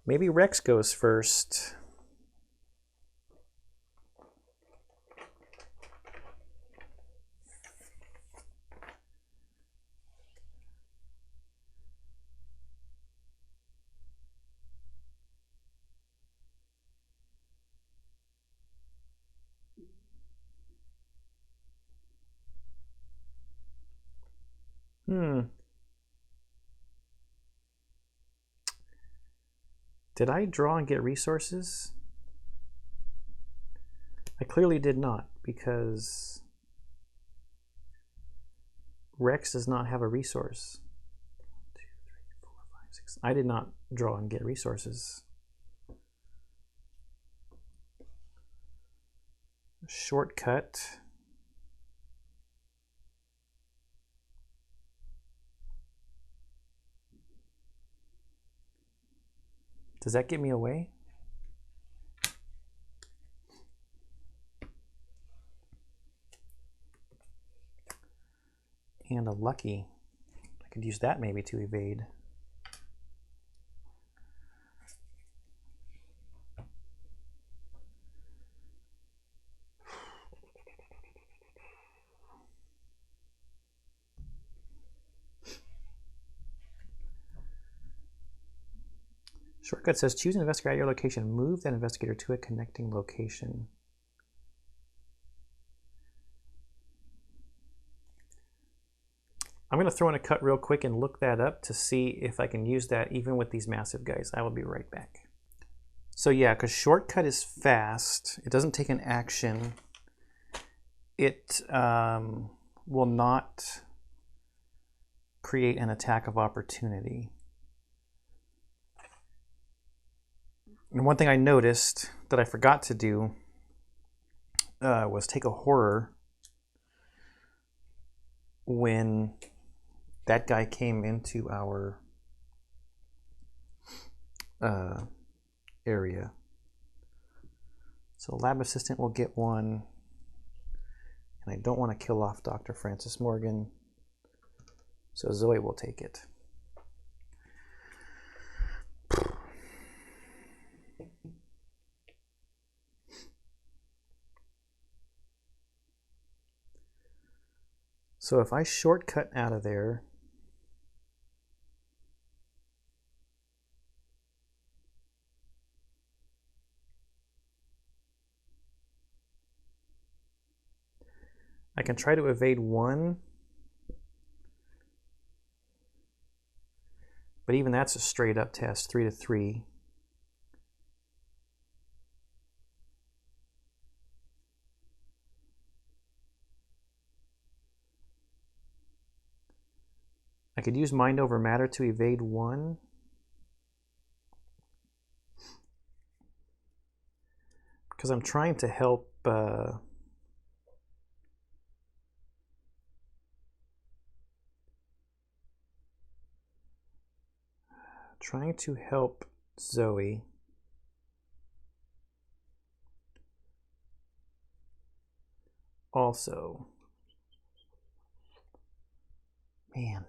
Maybe Rex goes first. Did I draw and get resources? I clearly did not, because Rex does not have a resource. 1, 2, 3, 4, 5, 6. I did not draw and get resources. Shortcut. Does that get me away? And a lucky. I could use that maybe to evade. Shortcut says choose an investigator at your location. Move that investigator to a connecting location. I'm going to throw in a cut real quick and look that up to see if I can use that even with these massive guys. I will be right back. So yeah, because shortcut is fast. It doesn't take an action. It will not create an attack of opportunity. And one thing I noticed that I forgot to do was take a horror when that guy came into our area. So lab assistant will get 1. And I don't want to kill off Dr. Francis Morgan. So Zoe will take it. So if I shortcut out of there, I can try to evade 1, but even that's a straight up test, 3 to 3. I could use mind over matter to evade 1. Because I'm trying to help Zoe. Also, man.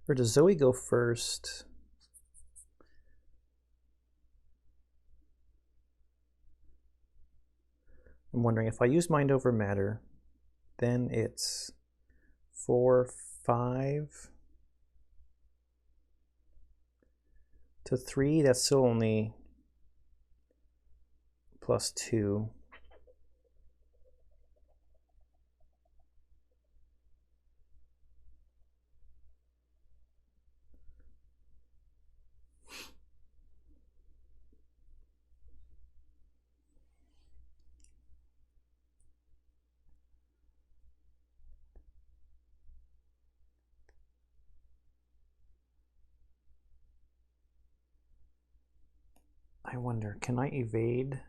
Or does Zoe go first? I'm wondering if I use Mind Over Matter, then it's 4, 5 to 3. That's still only +2. I wonder, can I evade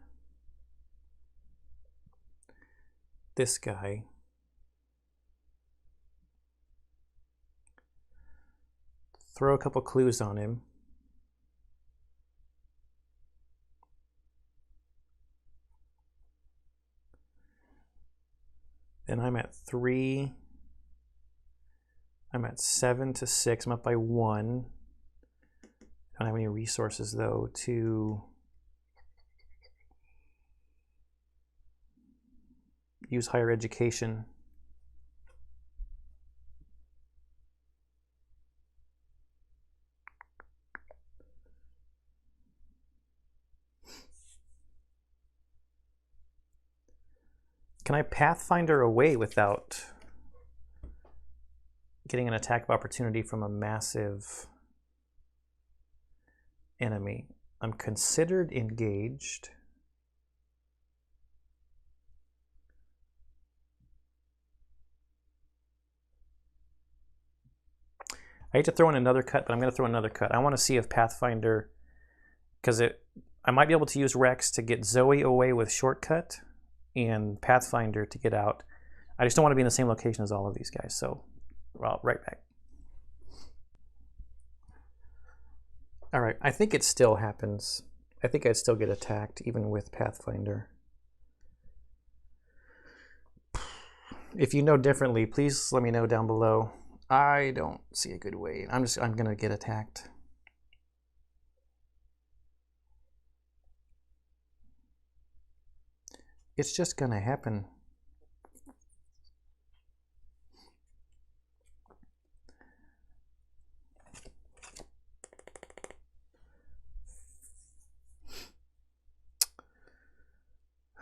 this guy? Throw a couple clues on him. Then I'm at 3. I'm at 7 to 6. I'm up by 1. I don't have any resources though to use higher education. Can I Pathfinder away without getting an attack of opportunity from a massive enemy? I'm considered engaged. I hate to throw in another cut, but I'm going to throw another cut. I want to see if Pathfinder, because I might be able to use Rex to get Zoe away with shortcut and Pathfinder to get out. I just don't want to be in the same location as all of these guys, so well, right back. All right, I think it still happens. I think I'd still get attacked even with Pathfinder. If you know differently, please let me know down below. I don't see a good way. I'm gonna get attacked. It's just gonna happen.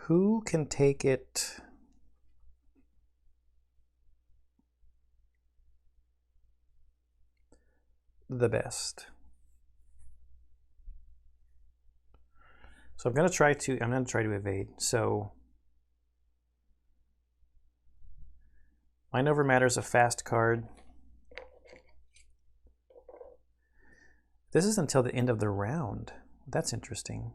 Who can take it? The best. So I'm going to try to evade. So Mind Over Matter is a fast card. This is until the end of the round. That's interesting.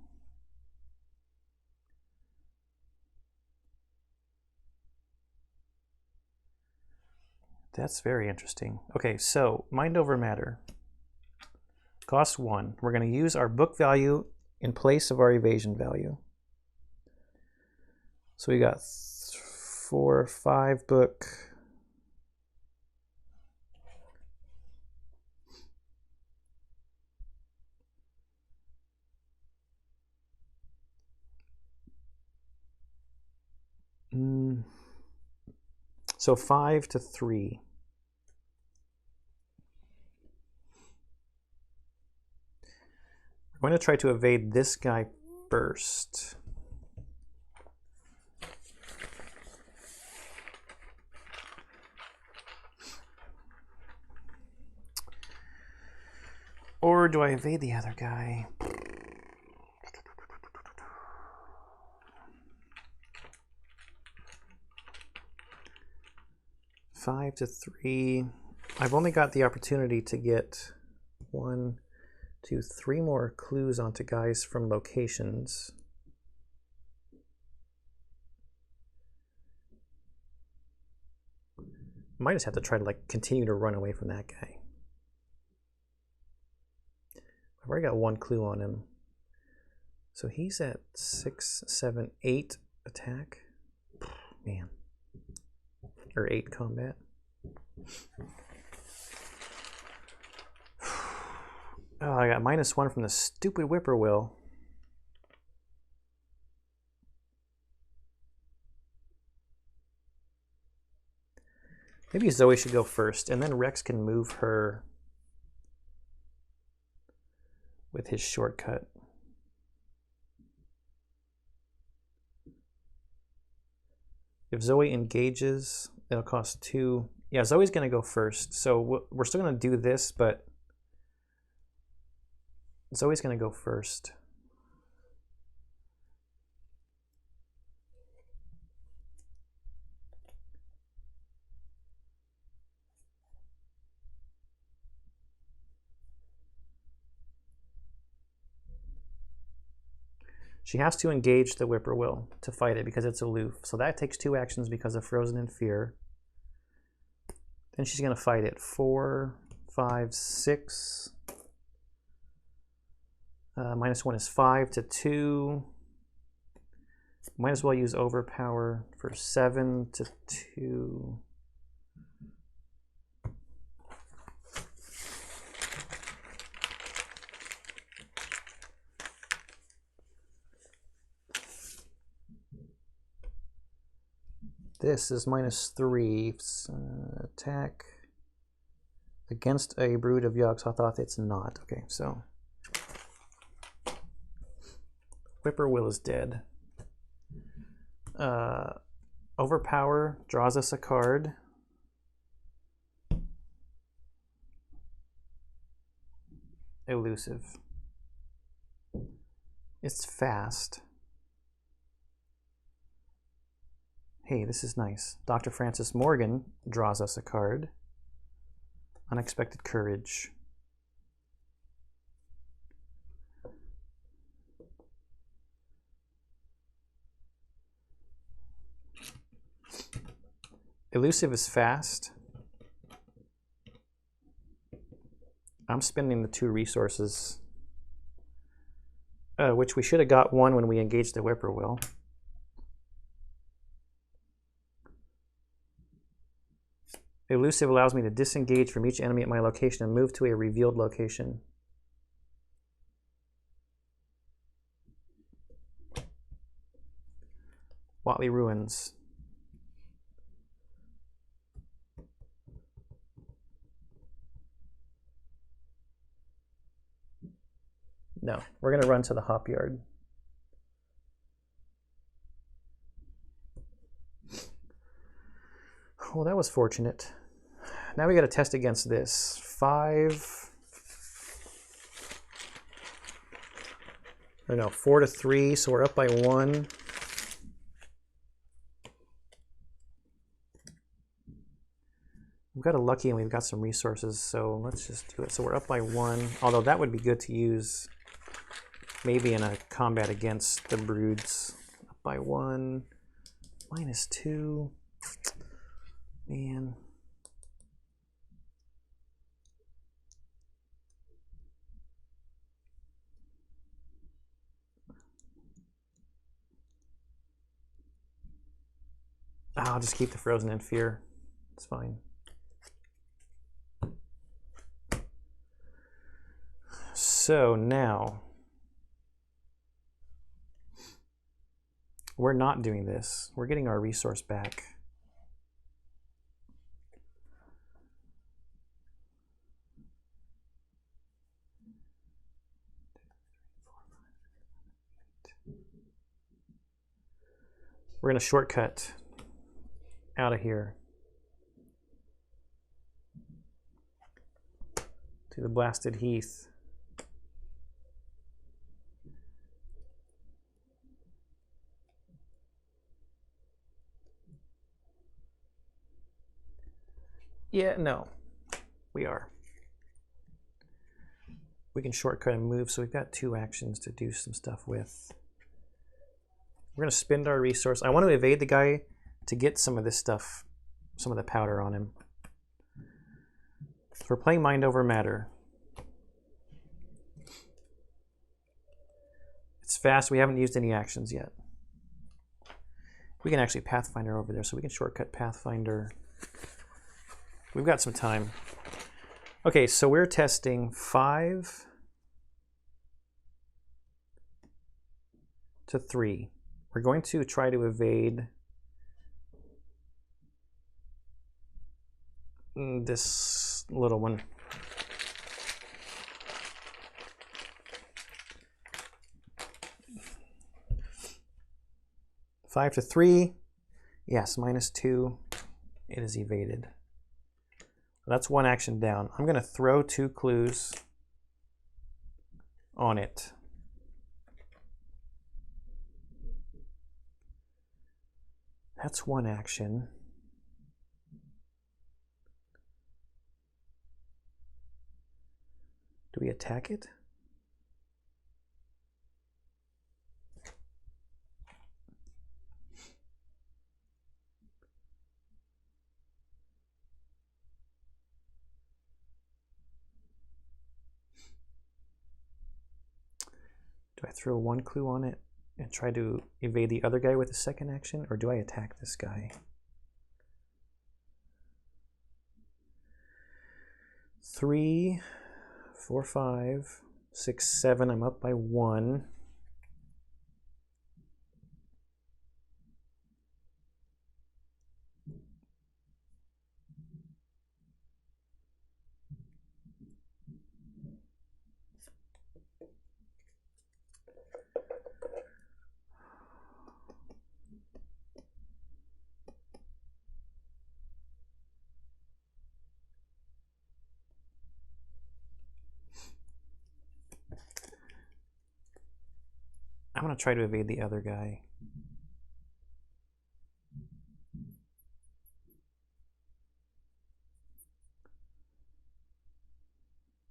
That's very interesting. Okay, so Mind Over Matter. Cost 1. We're going to use our book value in place of our evasion value. So we got 4 or 5 book. So 5 to 3. I'm going to try to evade this guy first. Or do I evade the other guy? Five to 3. I've only got the opportunity to get 1, 2, 3 more clues onto guys from locations. Might just have to try to continue to run away from that guy. I've already got 1 clue on him. So he's at 6, 7, 8 attack. Man. Or 8 combat. Oh, I got -1 from the stupid whippoorwill. Maybe Zoe should go first, and then Rex can move her with his shortcut. If Zoe engages, it'll cost 2. Yeah, Zoe's going to go first. So we're still going to do this, but Zoe's going to go first. She has to engage the whippoorwill to fight it because it's aloof. So that takes 2 actions because of Frozen in Fear. Then she's going to fight it. 4, 5, 6. -1 is 5 to 2. Might as well use Overpower for 7 to 2. This is -3. Attack against a brood of Yogg-Sothoth. It's not. Okay, so Whippoorwill is dead. Overpower draws us a card. Elusive. It's fast. Hey, this is nice. Dr. Francis Morgan draws us a card. Unexpected Courage. Elusive is fast. I'm spending the 2 resources, which we should have got 1 when we engaged the Whippoorwill. Elusive allows me to disengage from each enemy at my location and move to a revealed location. Watley Ruins. No, we're going to run to the hop yard. Well, that was fortunate. Now we got to test against this. 5. Or no, 4 to 3, so we're up by 1. We've got a lucky and we've got some resources, so let's just do it. So we're up by 1, although that would be good to use maybe in a combat against the broods. Up by 1, -2. Man. I'll just keep the Frozen in Fear. It's fine. So now, we're not doing this. We're getting our resource back. We're going to shortcut out of here to the Blasted Heath. Yeah, no, we are. We can shortcut and move, so we've got 2 actions to do some stuff with. We're going to spend our resource. I want to evade the guy to get some of this stuff, some of the powder on him. So we're playing Mind Over Matter. It's fast. We haven't used any actions yet. We can actually Pathfinder over there, so we can shortcut Pathfinder. We've got some time. Okay, so we're testing 5 to 3. We're going to try to evade this little one. Five to 3. Yes, -2. It is evaded. That's one action down. I'm going to throw 2 clues on it. That's one action. Do we attack it? Do I throw 1 clue on it and try to evade the other guy with a second action, or do I attack this guy? 3, 4, 5, 6, 7. I'm up by 1. I'm going to try to evade the other guy.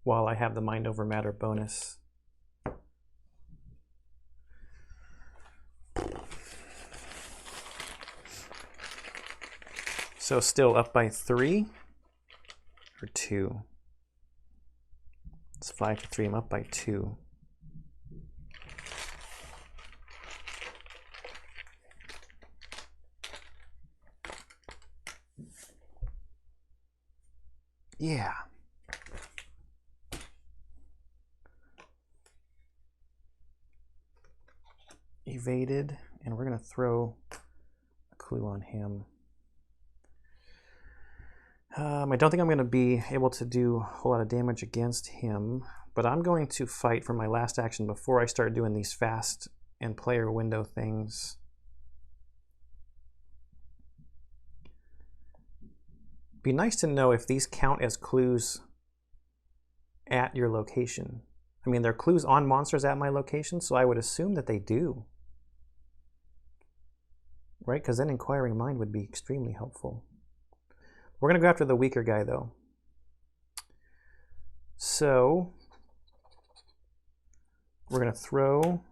While I have the mind over matter bonus. So still up by 3 or 2. It's 5 to 3. I'm up by 2. Yeah. Evaded, and we're going to throw a clue on him. I don't think I'm going to be able to do a whole lot of damage against him, but I'm going to fight for my last action before I start doing these fast and player window things. Be nice to know if these count as clues at your location. I mean, they're clues on monsters at my location, so I would assume that they do. Right? Because then Inquiring Mind would be extremely helpful. We're going to go after the weaker guy, though. So we're going to throw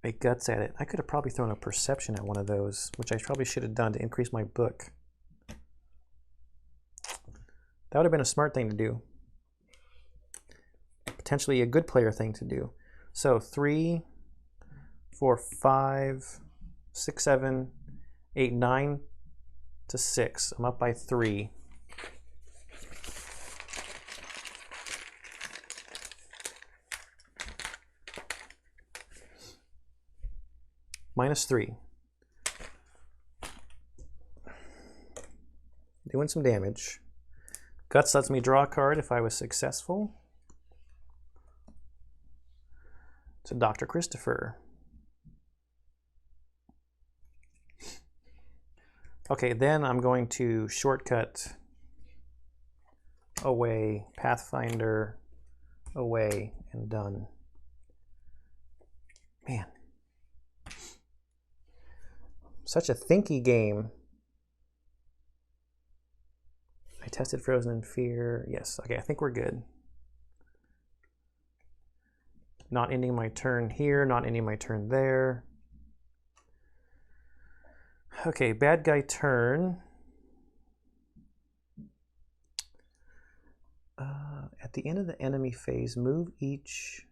a Guts at it. I could have probably thrown a Perception at one of those, which I probably should have done to increase my book. That would have been a smart thing to do. Potentially a good player thing to do. So 3, 4, 5, 6, 7, 8, 9 to 6. I'm up by 3. -3. Doing some damage. Guts lets me draw a card if I was successful. To Dr. Christopher. Okay, then I'm going to shortcut away, Pathfinder, away, and done. Man. Such a thinky game. I tested Frozen in Fear. Yes, okay, I think we're good. Not ending my turn here, not ending my turn there. Okay, bad guy turn. At the end of the enemy phase, move each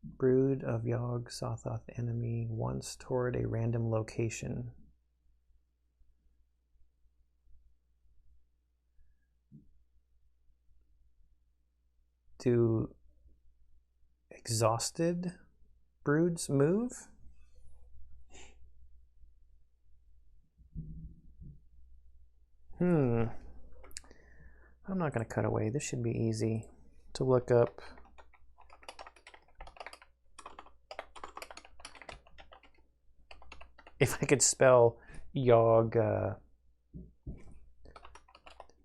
brood of Yogg Sothoth enemy once toward a random location. Do exhausted broods move? I'm not going to cut away. This should be easy to look up. If I could spell Yog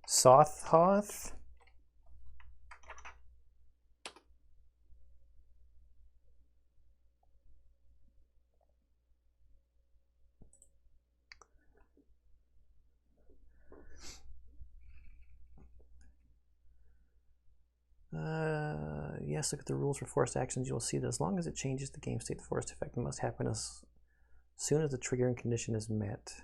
Sothoth. Yes, look at the rules for forced actions. You will see that as long as it changes the game state, the forced effect must happen as soon as the triggering condition is met.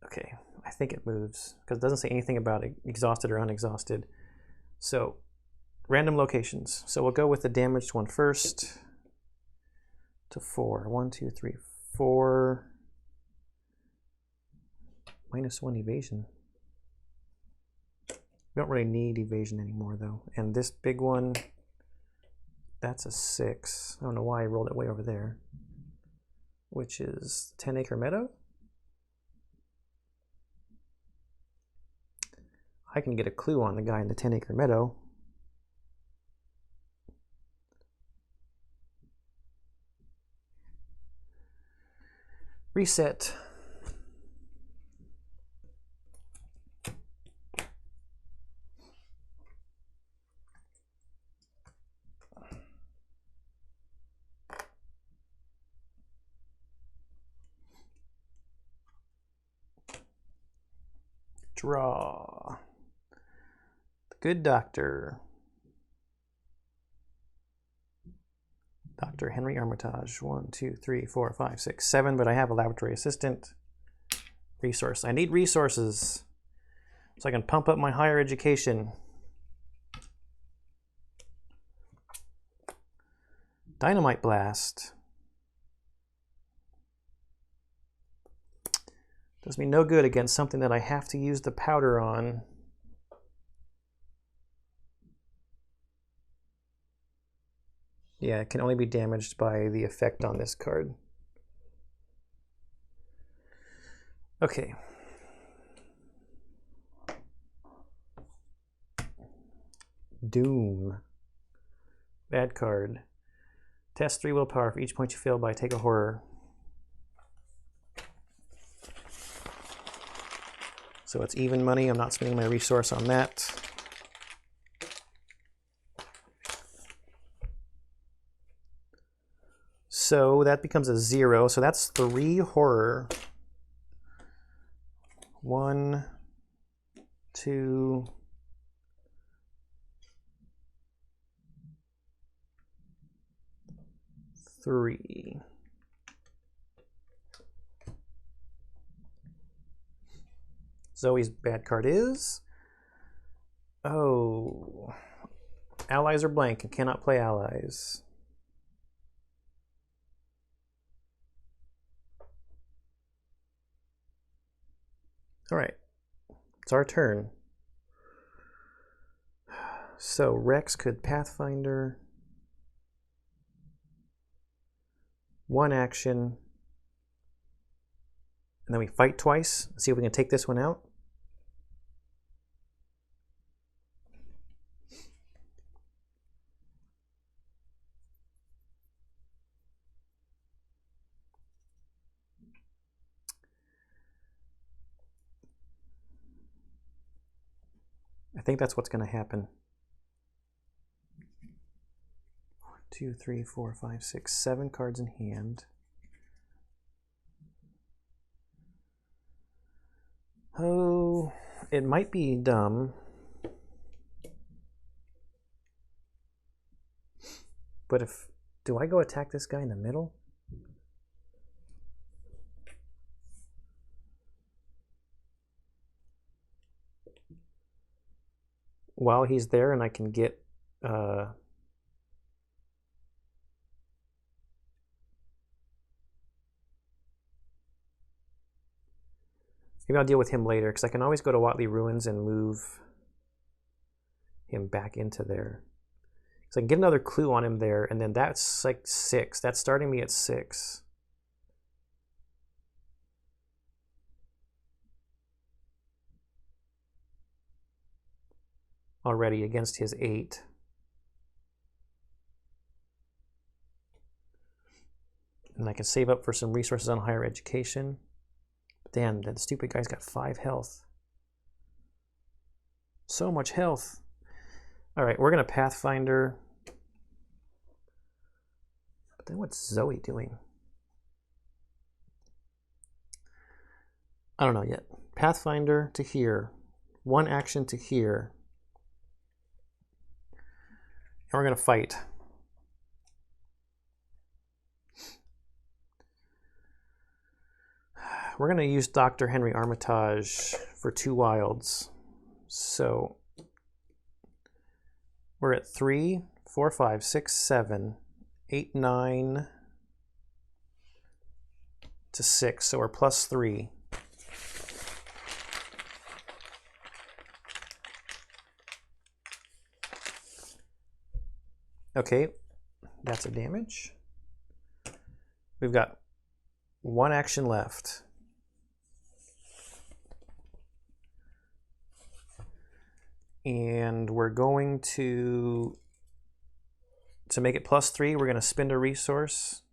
Okay, I think it moves because it doesn't say anything about exhausted or unexhausted. So, random locations. So we'll go with the damaged one first. To 4. 1, 2, 3, 4. -1 evasion. We don't really need evasion anymore though. And this big one, that's a 6. I don't know why I rolled it way over there. Which is 10 Acre Meadow. I can get a clue on the guy in the 10 Acre Meadow. Reset. Draw. The Good Doctor. Dr. Henry Armitage. 1, 2, 3, 4, 5, 6, 7, but I have a laboratory assistant. Resource. I need resources so I can pump up my higher education. Dynamite Blast. Does me no good against something that I have to use the powder on. Yeah, it can only be damaged by the effect on this card. Okay. Doom. Bad card. Test 3 willpower. For each point you fail by, take a horror. So it's even money. I'm not spending my resource on that. So that becomes a 0. So that's 3 horror. 1, 2, 3. Zoe's bad card is... Oh. Allies are blank and cannot play allies. All right, it's our turn. So Rex could Pathfinder. 1 action. And then we fight twice. See if we can take this one out. I think that's what's going to happen. 1, 2, 3, 4, 5, 6, 7 cards in hand. Oh, it might be dumb. But do I go attack this guy in the middle? While he's there, and I can get Maybe I'll deal with him later, because I can always go to Watley Ruins and move him back into there. So I can get another clue on him there, and then that's like 6. That's starting me at 6. Already against his 8. And I can save up for some resources on higher education. But damn, that stupid guy's got 5 health. So much health. All right, we're going to Pathfinder. But then what's Zoe doing? I don't know yet. Pathfinder to here. 1 action to here. And we're going to fight. We're going to use Dr. Henry Armitage for 2 wilds. So we're at 3, 4, 5, 6, 7, 8, 9 to 6. So we're plus 3. Okay, that's a damage. We've got 1 action left. And we're going to make it plus 3, we're going to spend a resource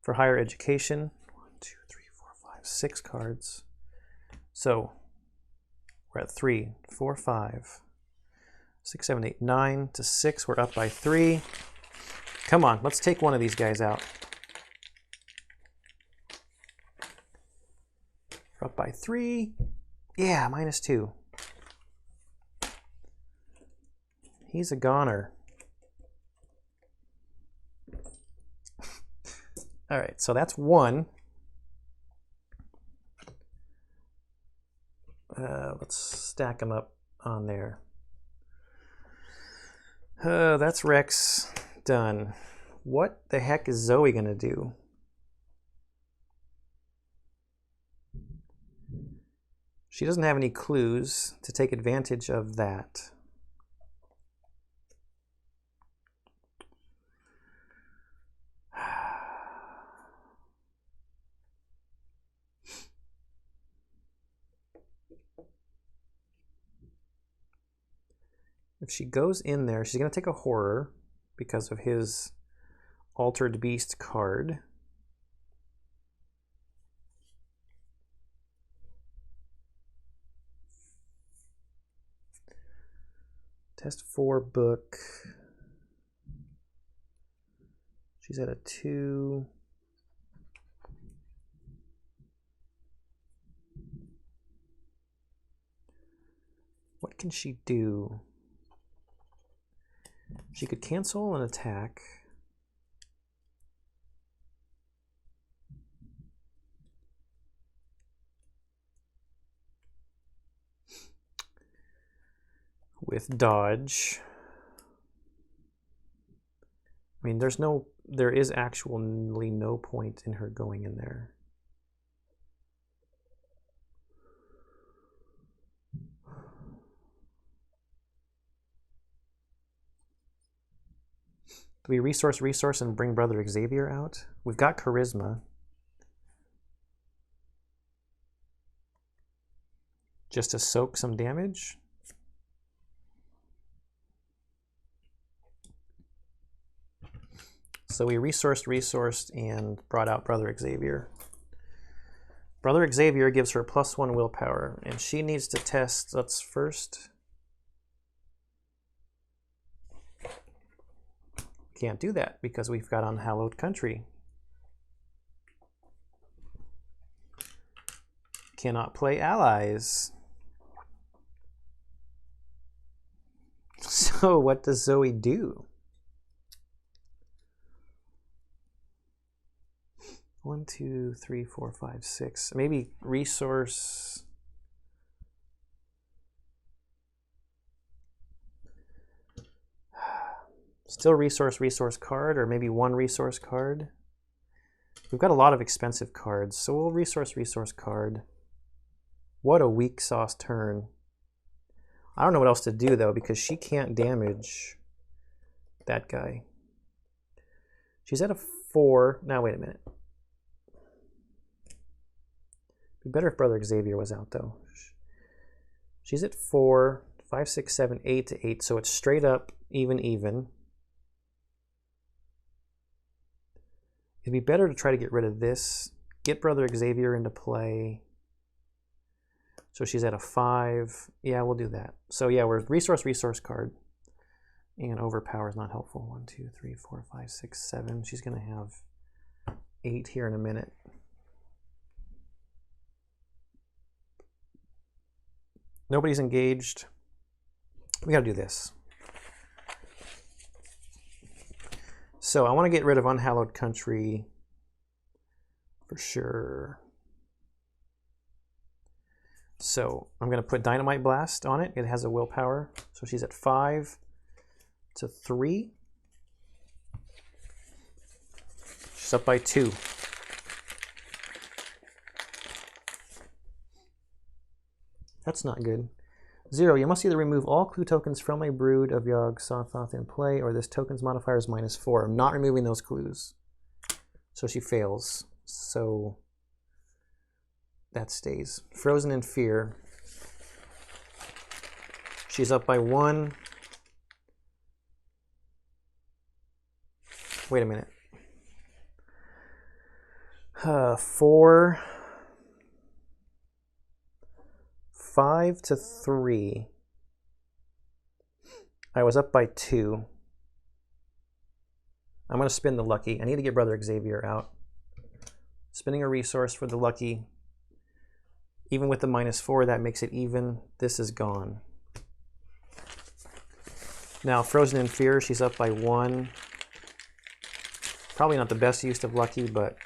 for higher education. 1, 2, 3, 4, 5, 6 cards. So we're at 3, 4, 5, 6, 7, 8, 9 to 6. We're up by 3. Come on, let's take one of these guys out. We're up by 3. Yeah, minus 2. He's a goner. All right, so that's 1. Let's stack them up on there. That's Rex done. What the heck is Zoe gonna do? She doesn't have any clues to take advantage of that. If she goes in there, she's going to take a horror because of his Altered Beast card. Test 4 book. She's at a 2. What can she do? She could cancel an attack. With dodge. I mean, there is actually no point in her going in there. Do we resource and bring Brother Xavier out? We've got charisma. Just to soak some damage. So we resourced, and brought out Brother Xavier. Brother Xavier gives her +1 willpower, and she needs to test, let's first... Can't do that because we've got Unhallowed Country. Cannot play allies. So what does Zoe do? 1, 2, 3, 4, 5, 6. Maybe resource. Still resource card, or maybe 1 resource card. We've got a lot of expensive cards, so we'll resource card. What a weak sauce turn. I don't know what else to do though, because she can't damage that guy. She's at a 4. Now wait a minute. It'd be better if Brother Xavier was out though. She's at 4, 5, 6, 7, 8 to 8, so it's straight up, even. It'd be better to try to get rid of this, get Brother Xavier into play. So she's at a 5. Yeah, we'll do that. So yeah, we're resource card. And overpower is not helpful. 1, 2, 3, 4, 5, 6, 7. She's going to have 8 here in a minute. Nobody's engaged. We got to do this. So I want to get rid of Unhallowed Country for sure. So I'm going to put Dynamite Blast on it. It has a willpower. So she's at 5 to 3. She's up by 2. That's not good. 0. You must either remove all clue tokens from a brood of Yogg Sothoth in play, or this token's modifier is -4. I'm not removing those clues. So she fails. So that stays. Frozen in Fear. She's up by 1. Wait a minute. 4. 5 to 3. I was up by 2. I'm going to spin the lucky. I need to get Brother Xavier out. Spinning a resource for the lucky. Even with the -4, that makes it even. This is gone. Now, Frozen in Fear, she's up by 1. Probably not the best use of lucky, but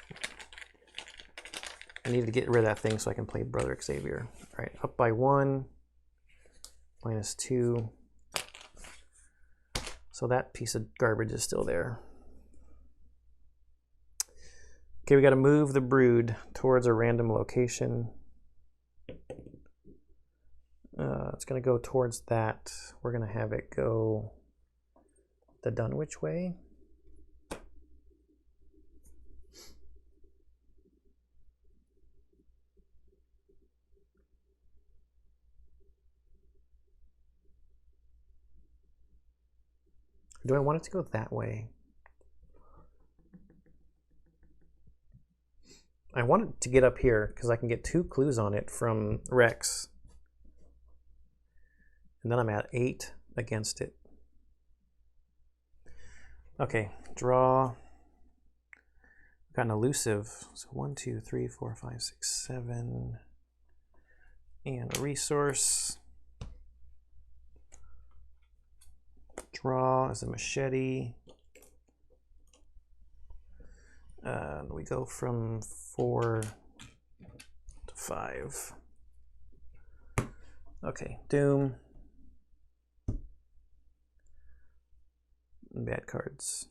I need to get rid of that thing so I can play Brother Xavier. All right, up by 1, -2. So that piece of garbage is still there. Okay, we got to move the brood towards a random location. It's going to go towards that. We're going to have it go the Dunwich way. Do I want it to go that way? I want it to get up here because I can get 2 clues on it from Rex. And then I'm at 8 against it. Okay, draw. Got an elusive. So 1, 2, 3, 4, 5, 6, 7. And a resource. Draw as a machete. And we go from 4 to 5. Okay, Doom. Bad cards.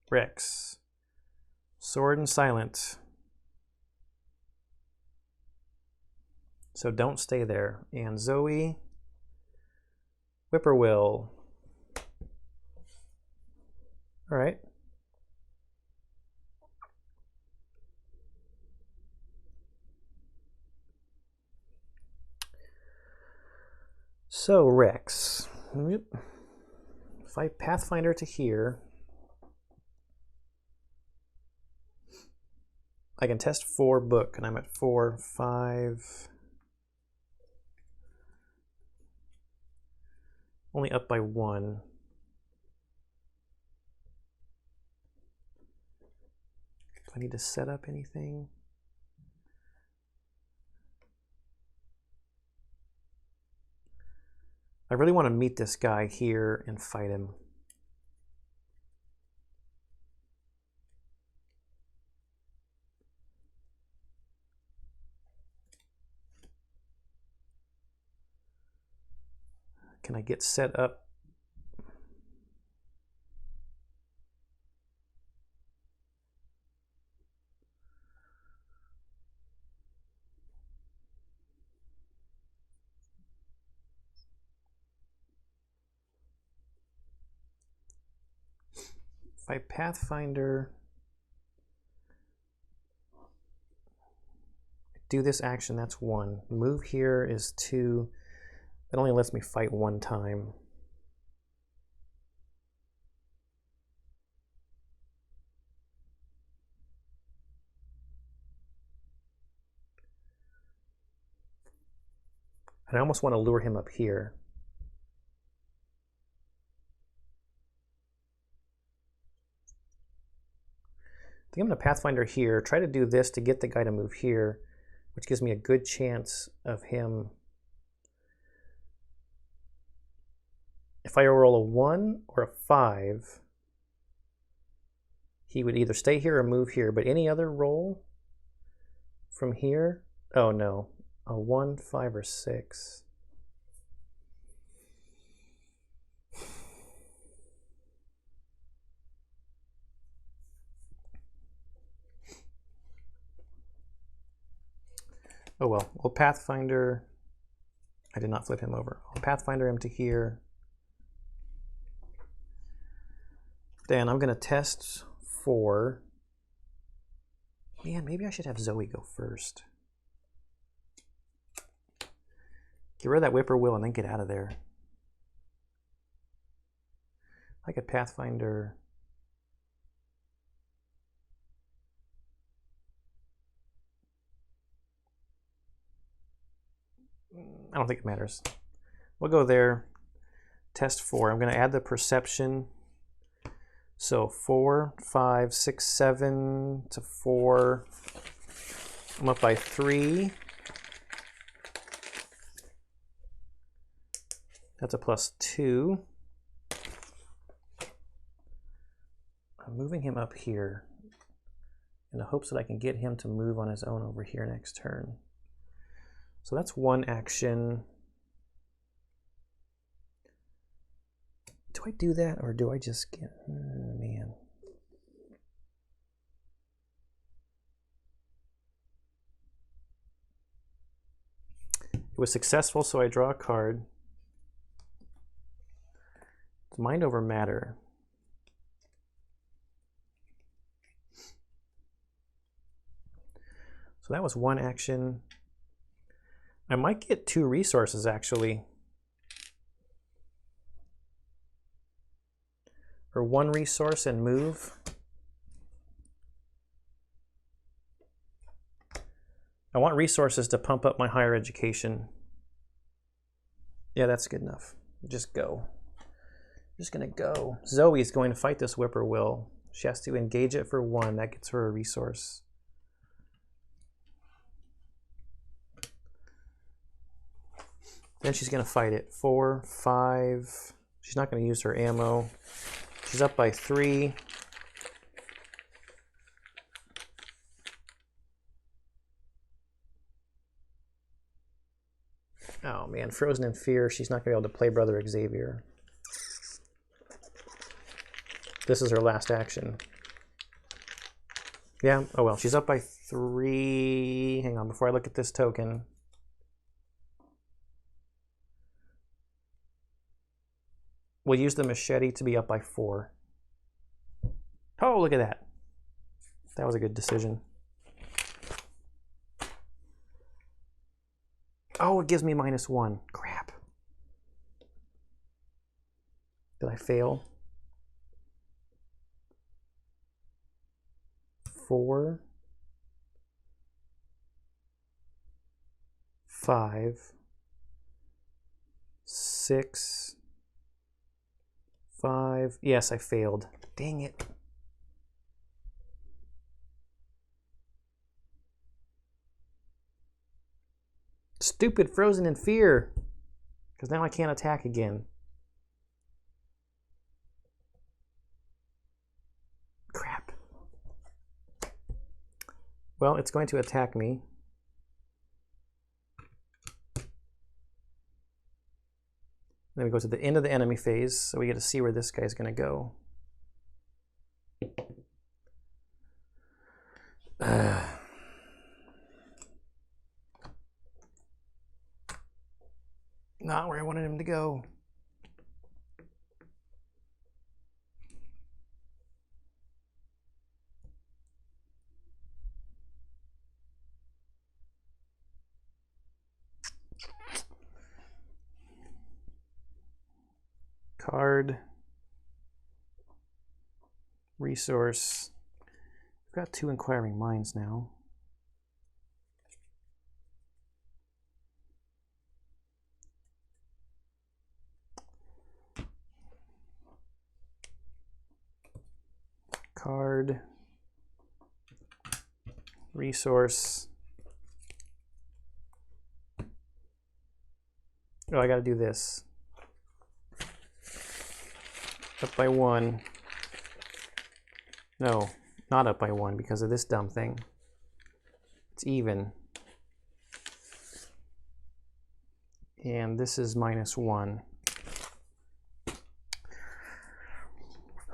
Rex. Sword and Silent. So don't stay there. And Zoe. Whippoorwill. All right. So Rex. If I Pathfinder to here, I can test 4 book, and I'm at 4, 5. Only up by 1. Do I need to set up anything? I really want to meet this guy here and fight him. Can I get set up? If I Pathfinder, do this action, that's 1. Move here is 2. That only lets me fight 1 time. And I almost want to lure him up here. I think I'm going to Pathfinder here, try to do this to get the guy to move here, which gives me a good chance of him. If I roll a 1 or a 5, he would either stay here or move here, but any other roll from here, oh no, a 1, 5, or 6. Oh well, we'll Pathfinder. I did not flip him over. I'll Pathfinder him to here. Then I'm going to test for... Man, maybe I should have Zoe go first. Get rid of that whippoorwill and then get out of there. I could Pathfinder... I don't think it matters. We'll go there. Test 4. I'm going to add the perception. So 4, 5, 6, 7 to 4. I'm up by 3. That's a +2. I'm moving him up here in the hopes that I can get him to move on his own over here next turn. So that's 1 action. Do I do that or do I just get... man. It was successful, so I draw a card. It's mind over matter. So that was 1 action. I might get 2 resources, actually. Or 1 resource and move. I want resources to pump up my higher education. Yeah, that's good enough. Just go. I'm just going to go. Zoe is going to fight this whippoorwill. She has to engage it for 1. That gets her a resource. Then she's going to fight it. 4, 5. She's not going to use her ammo. She's up by 3. Oh man, frozen in fear. She's not going to be able to play Brother Xavier. This is her last action. Yeah, oh well, she's up by 3. Hang on, before I look at this token. We'll use the machete to be up by 4. Oh, look at that. That was a good decision. Oh, it gives me -1. Crap. Did I fail? 4, 5, 6, 5. Yes, I failed. Dang it. Stupid frozen in fear. Because now I can't attack again. Crap. Well, it's going to attack me. Then we go to the end of the enemy phase, so we get to see where this guy's going to go. Not where I wanted him to go. Card. Resource. We've got 2 Inquiring Minds now. Card. Resource. Oh, I gotta do this. Up by 1. No, not up by 1 because of this dumb thing. It's even. And this is -1.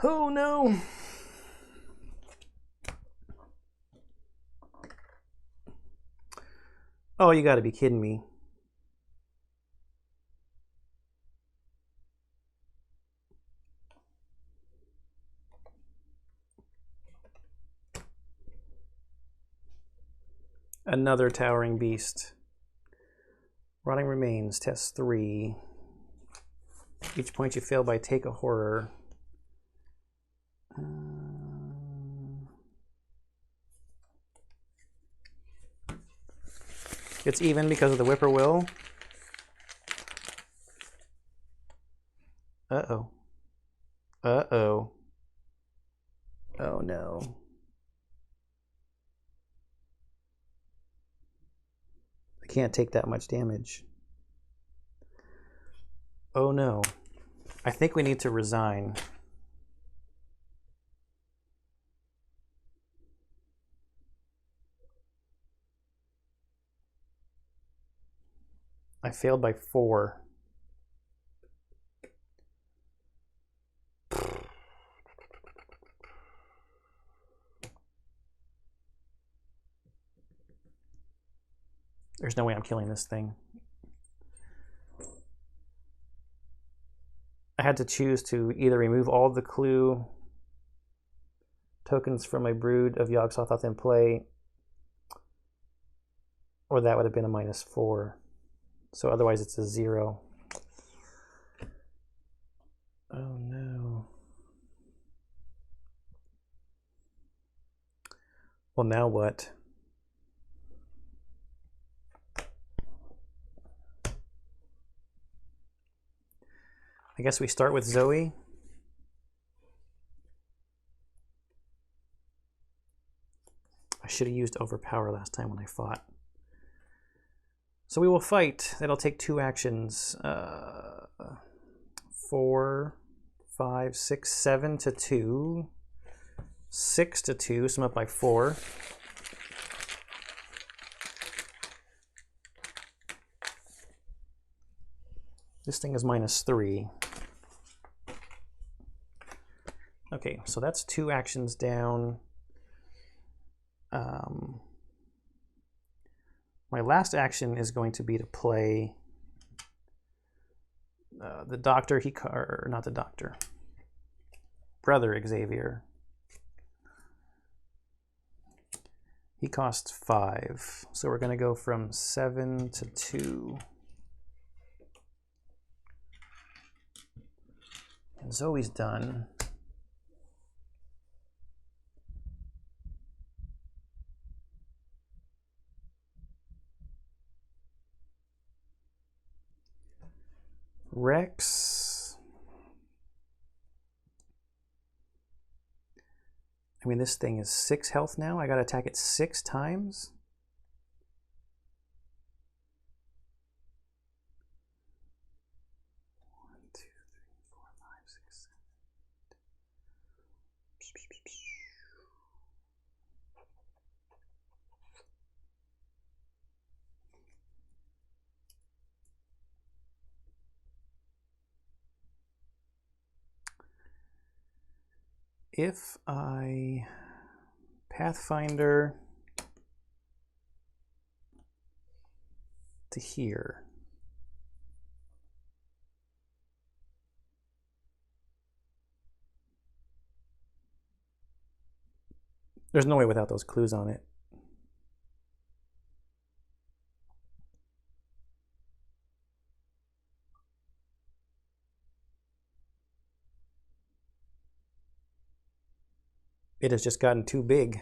Oh no! Oh, you gotta be kidding me. Another Towering Beast. Rotting Remains, test 3. Each point you fail by take a horror. It's even because of the Whippoorwill. Uh-oh. Uh-oh. Oh no. I can't take that much damage. Oh no. I think we need to resign. I failed by 4. There's no way I'm killing this thing. I had to choose to either remove all the clue tokens from my brood of Yogg-Sothoth in play, or that would have been a -4. So otherwise it's a 0. Oh no. Well, now what? I guess we start with Zoe. I should have used Overpower last time when I fought. So we will fight. That'll take 2 actions. 4, 5, 6, 7 to 2. 6 to 2, so I'm up by 4. This thing is -3. Okay, so that's 2 actions down. My last action is going to be to play the Doctor, or not the Doctor, Brother Xavier. He costs 5, so we're going to go from 7 to 2. And Zoe's done. Rex. I mean, this thing is 6 health now. I got to attack it 6 times. If I Pathfinder to here, there's no way without those clues on it. it has just gotten too big.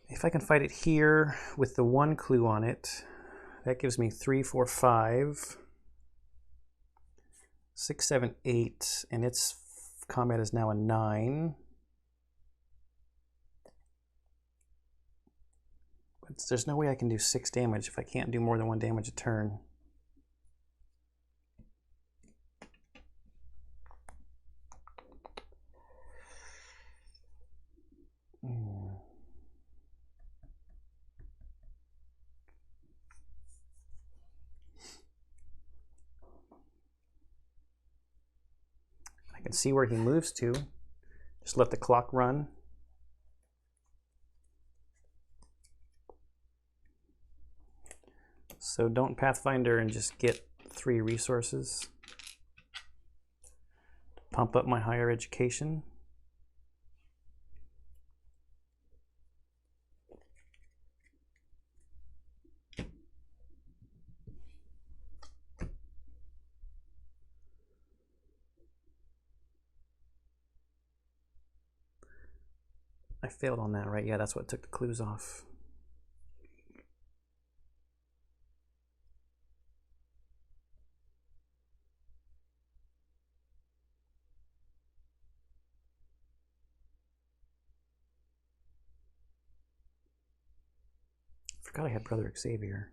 If I can fight it here with the 1 clue on it, that gives me 3, 4, 5, 6, 7, 8, and its combat is now a 9. But there's no way I can do 6 damage if I can't do more than 1 damage a turn. I can see where he moves to. Just let the clock run. So don't Pathfinder and just get 3 resources. Pump up my higher education. I failed on that, right? Yeah, that's what took the clues off. Forgot I had Brother Xavier.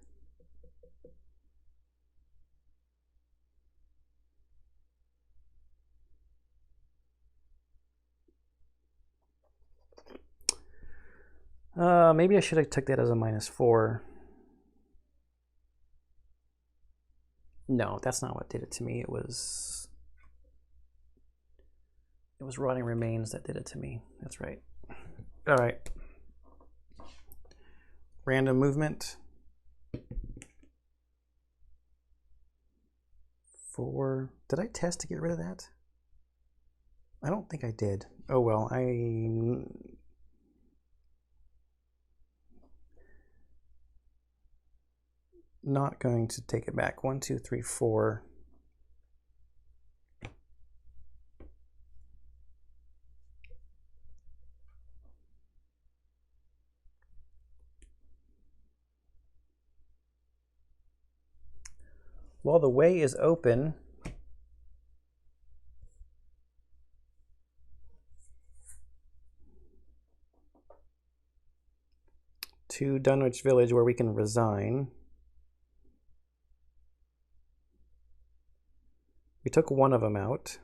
Maybe I should have took that as a -4. No, that's not what did it to me. It was Rotting Remains that did it to me. That's right. All right. Random movement. 4. Did I test to get rid of that? I don't think I did. Oh well, I'm not going to take it back. 1, 2, 3, 4. Well, the way is open. To Dunwich Village, where we can resign. We took one of them out.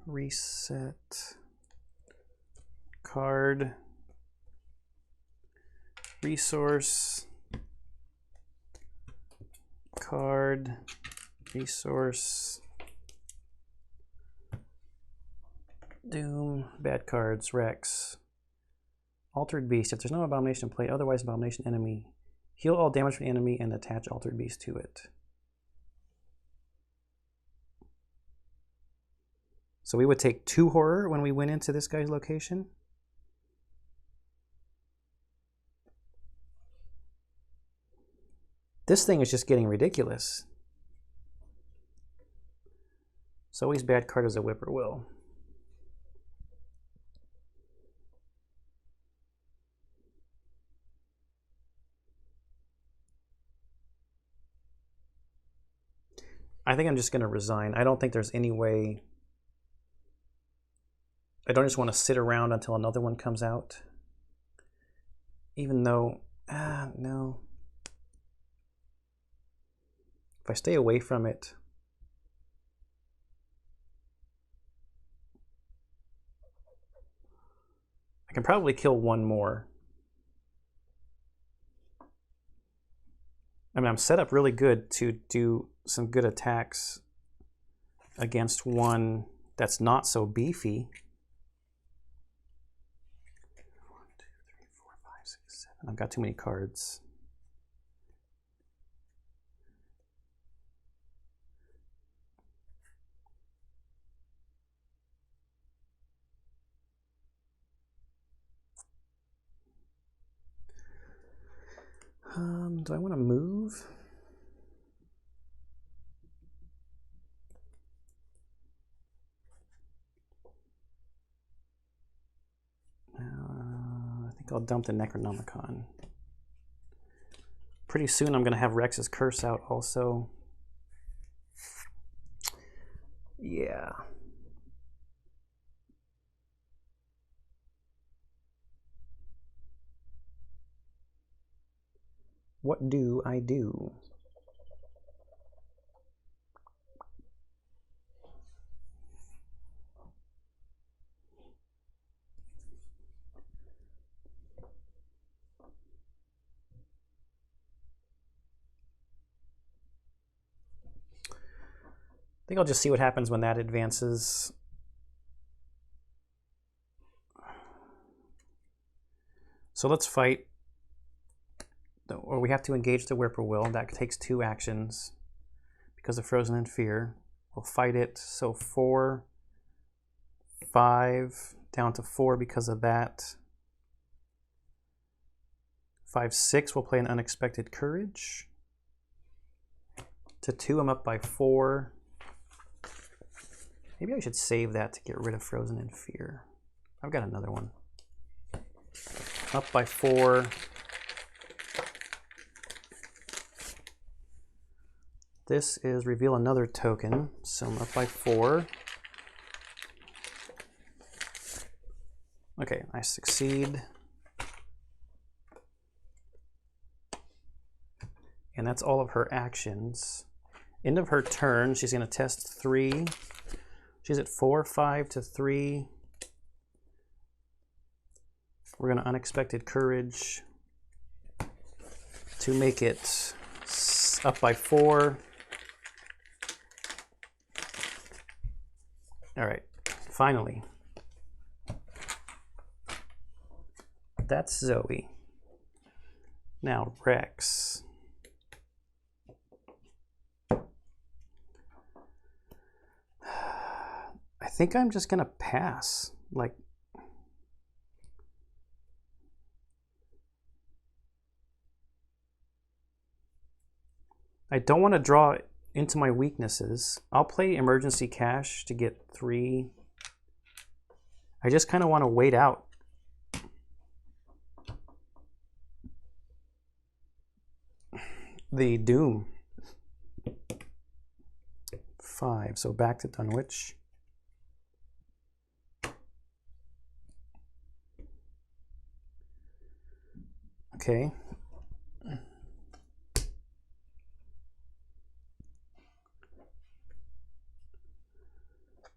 Reset. Card. Resource. Card. Resource. Doom. Bad cards. Rex. Altered Beast. If there's no Abomination in play, otherwise Abomination enemy. Heal all damage from the enemy and attach Altered Beast to it. So we would take 2 horror when we went into this guy's location. This thing is just getting ridiculous. Zoe's bad card is a Whippoorwill. I think I'm just going to resign. I don't think there's any way. I don't just want to sit around until another one comes out. Even though, no. If I stay away from it, I can probably kill one more. I mean, I'm set up really good to do some good attacks against one that's not so beefy. 1, 2, 3, 4, 5, 6, 7. I've got too many cards. Do I want to move? I think I'll dump the Necronomicon. Pretty soon I'm going to have Rex's Curse out also. Yeah. What do I do? I think I'll just see what happens when that advances. So let's fight. Or we have to engage the Whippoorwill. That takes 2 actions because of Frozen in Fear. We'll fight it. So 4, 5, down to 4 because of that. 5, 6, we'll play an Unexpected Courage. To 2, I'm up by 4. Maybe I should save that to get rid of Frozen in Fear. I've got another one. Up by 4. This is reveal another token, so I'm up by 4. Okay, I succeed. And that's all of her actions. End of her turn, she's going to test 3. She's at 4, 5 to 3. We're going to Unexpected Courage to make it up by 4. All right, finally. That's Zoe. Now, Rex. I think I'm just gonna pass. Like, I don't want to draw into my weaknesses. I'll play Emergency Cash to get 3. I just kind of want to wait out. The Doom. 5, so back to Dunwich. Okay.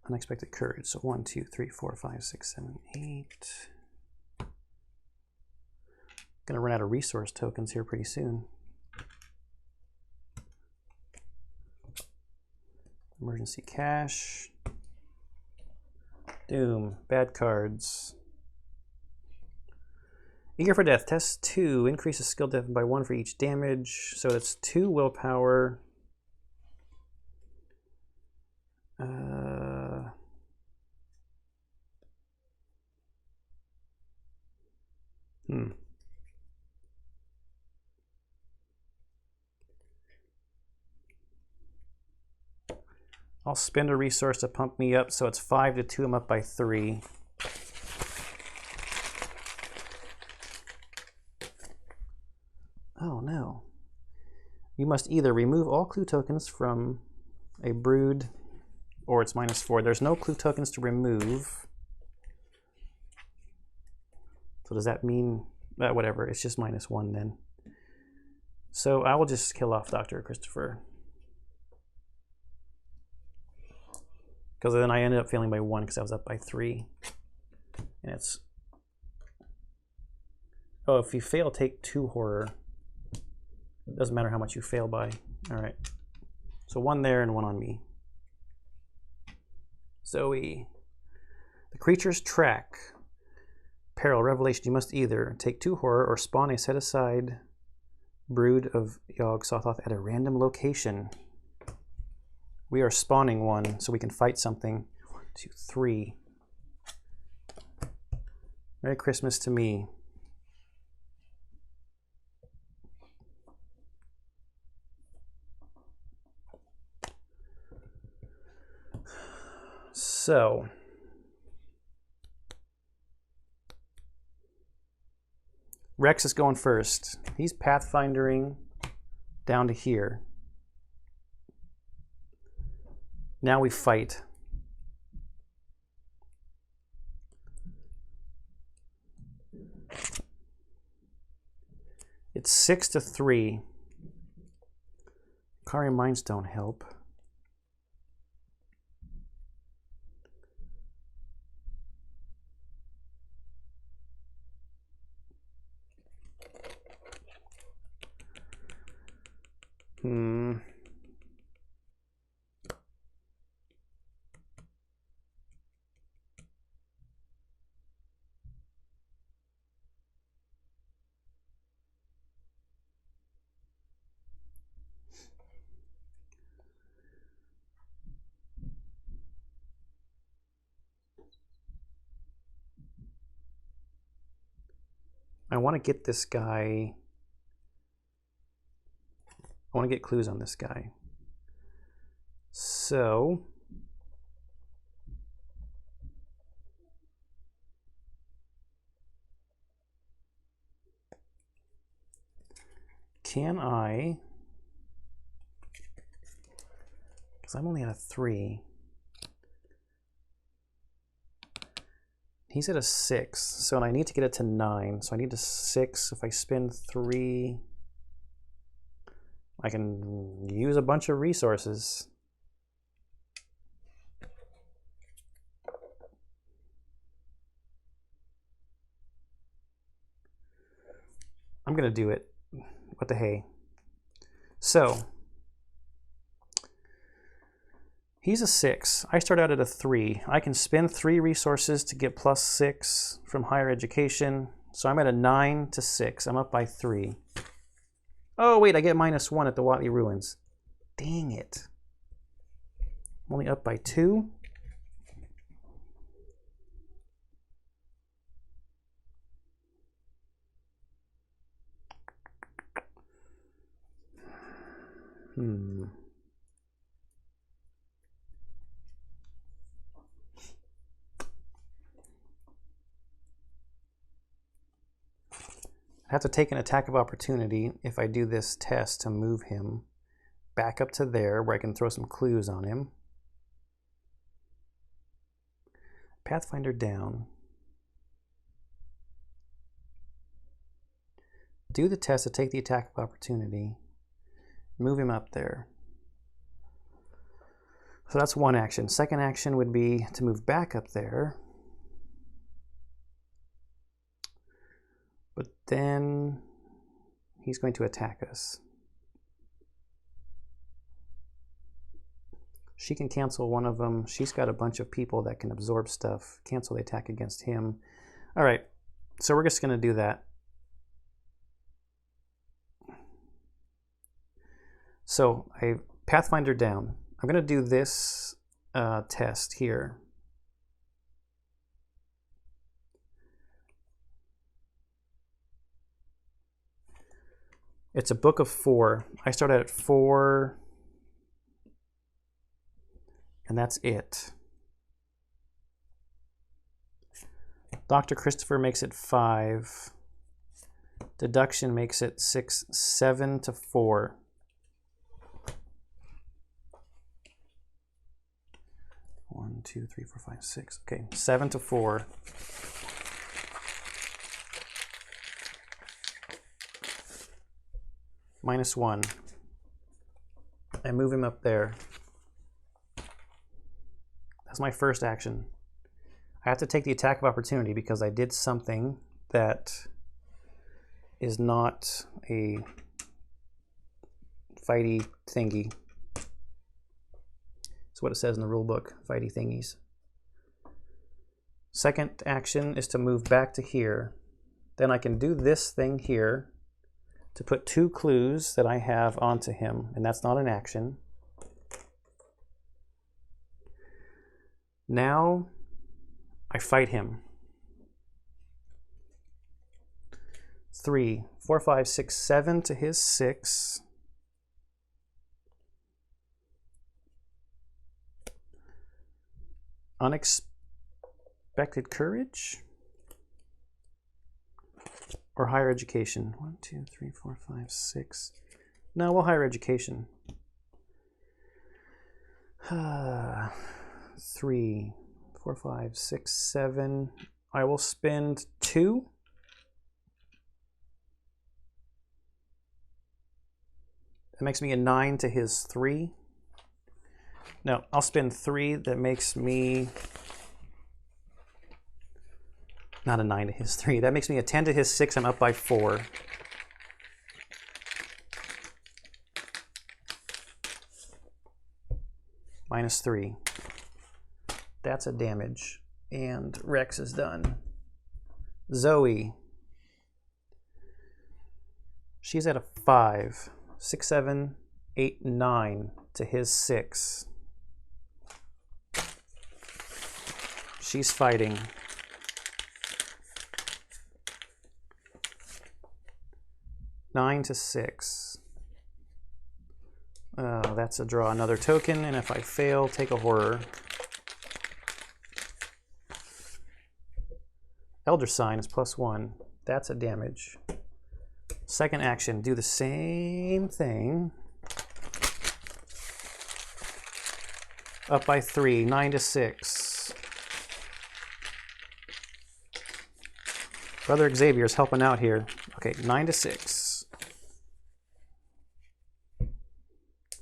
Unexpected Courage. So 1, 2, 3, 4, 5, 6, 7, 8. Gonna run out of resource tokens here pretty soon. Emergency Cash. Doom. Bad cards. Eager for Death. Test 2. Increases skill depth by 1 for each damage. So that's 2 willpower. I'll spend a resource to pump me up, so it's 5 to 2. I'm up by 3. Oh no. You must either remove all clue tokens from a brood, or it's -4. There's no clue tokens to remove. So does that mean, whatever, it's just -1 then. So I will just kill off Dr. Christopher. Because then I ended up failing by 1 because I was up by 3. And it's... Oh, if you fail, take 2 horror. It doesn't matter how much you fail by. All right. So 1 there and 1 on me. Zoe. The creature's track. Peril, revelation. You must either take 2 horror or spawn a set-aside brood of Yog-Sothoth at a random location. We are spawning 1 so we can fight something. 1, 2, 3. Merry Christmas to me. So Rex is going first. He's pathfindering down to here. Now we fight. It's 6-3. Carry Minds don't help. I want to get this guy. I want to get clues on this guy. So can I, because I'm only at a 3. He's at a 6, so I need to get it to 9. So I need a 6. If I spend 3, I can use a bunch of resources. I'm gonna do it. What the hey? So he's a 6. I start out at a 3. I can spend 3 resources to get +6 from higher education. So I'm at a 9 to 6. I'm up by 3. Oh, wait, I get -1 at the Watley Ruins. Dang it. I'm only up by 2. I have to take an attack of opportunity if I do this test to move him back up to there where I can throw some clues on him. Pathfinder down. Do the test to take the attack of opportunity. Move him up there. So that's one action. Second action would be to move back up there. But then he's going to attack us. She can cancel one of them. She's got a bunch of people that can absorb stuff. Cancel the attack against him. All right, so we're just going to do that. So I Pathfinder down. I'm going to do this test here. It's a book of 4. I start at 4, and that's it. Dr. Christopher makes it 5. Deduction makes it 6, 7 to 4. One, 2, 3, 4, 5, 6. Okay, 7 to 4. -1. I move him up there. That's my first action. I have to take the attack of opportunity because I did something that is not a fighty thingy. That's what it says in the rule book, fighty thingies. Second action is to move back to here. Then I can do this thing here to put 2 clues that I have onto him, and that's not an action. Now I fight him. 3, 4, 5, 6, 7 to his 6. unexpected courage or higher education. 1, 2, 3, 4, 5, 6. No, we'll higher education. 3, 4, 5, 6, 7. I will spend 2. That makes me a 9 to his 3. No, I'll spend 3. That makes me not a 9 to his 3. That makes me a 10 to his 6. I'm up by 4. Minus 3. That's a damage. And Rex is done. Zoe. She's at a 5. 6, 7, 8, 9 to his 6. She's fighting. Nine to 6. That's a draw another token, and if I fail, take a horror. Elder Sign is +1. That's a damage. Second action, do the same thing. Up by 3, 9 to 6. Brother Xavier's helping out here. Okay, 9 to 6.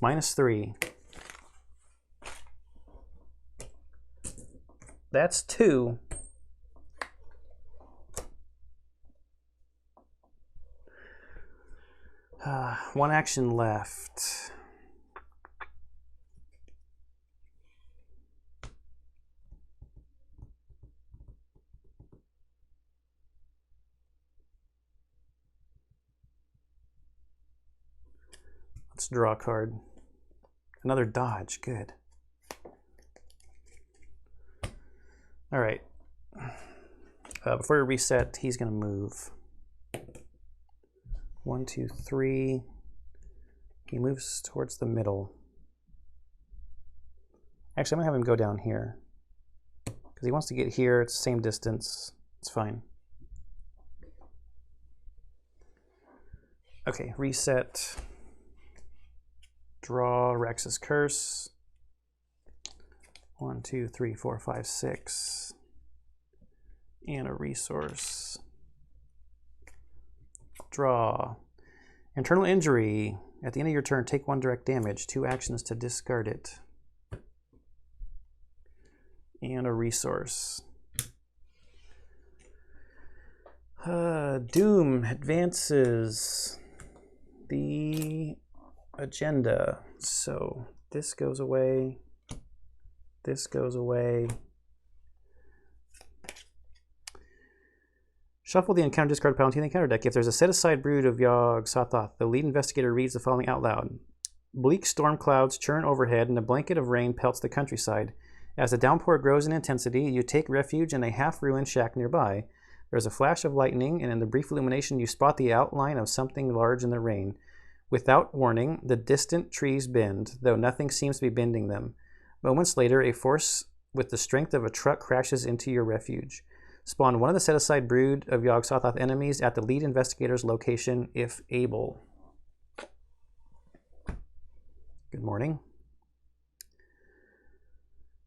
Minus 3. That's 2. One action left. Let's draw a card. Another dodge, good. All right. Before we reset, he's going to move. 1, 2, 3. He moves towards the middle. Actually, I'm going to have him go down here. Because he wants to get here. It's the same distance. It's fine. Okay, reset. Draw Rex's Curse. 1, 2, 3, 4, 5, 6. And a resource. Draw. Internal Injury. At the end of your turn, take 1 direct damage. 2 actions to discard it. And a resource. Doom advances the agenda. So this goes away. This goes away. Shuffle the encounter discard pile into the encounter deck. If there's a set-aside brood of Yog-Sothoth, the lead investigator reads the following out loud. Bleak storm clouds churn overhead and a blanket of rain pelts the countryside. As the downpour grows in intensity, you take refuge in a half-ruined shack nearby. There's a flash of lightning, and in the brief illumination, you spot the outline of something large in the rain. Without warning, the distant trees bend, though nothing seems to be bending them. Moments later, a force with the strength of a truck crashes into your refuge. Spawn one of the set-aside brood of Yog-Sothoth enemies at the lead investigator's location, if able. Good morning.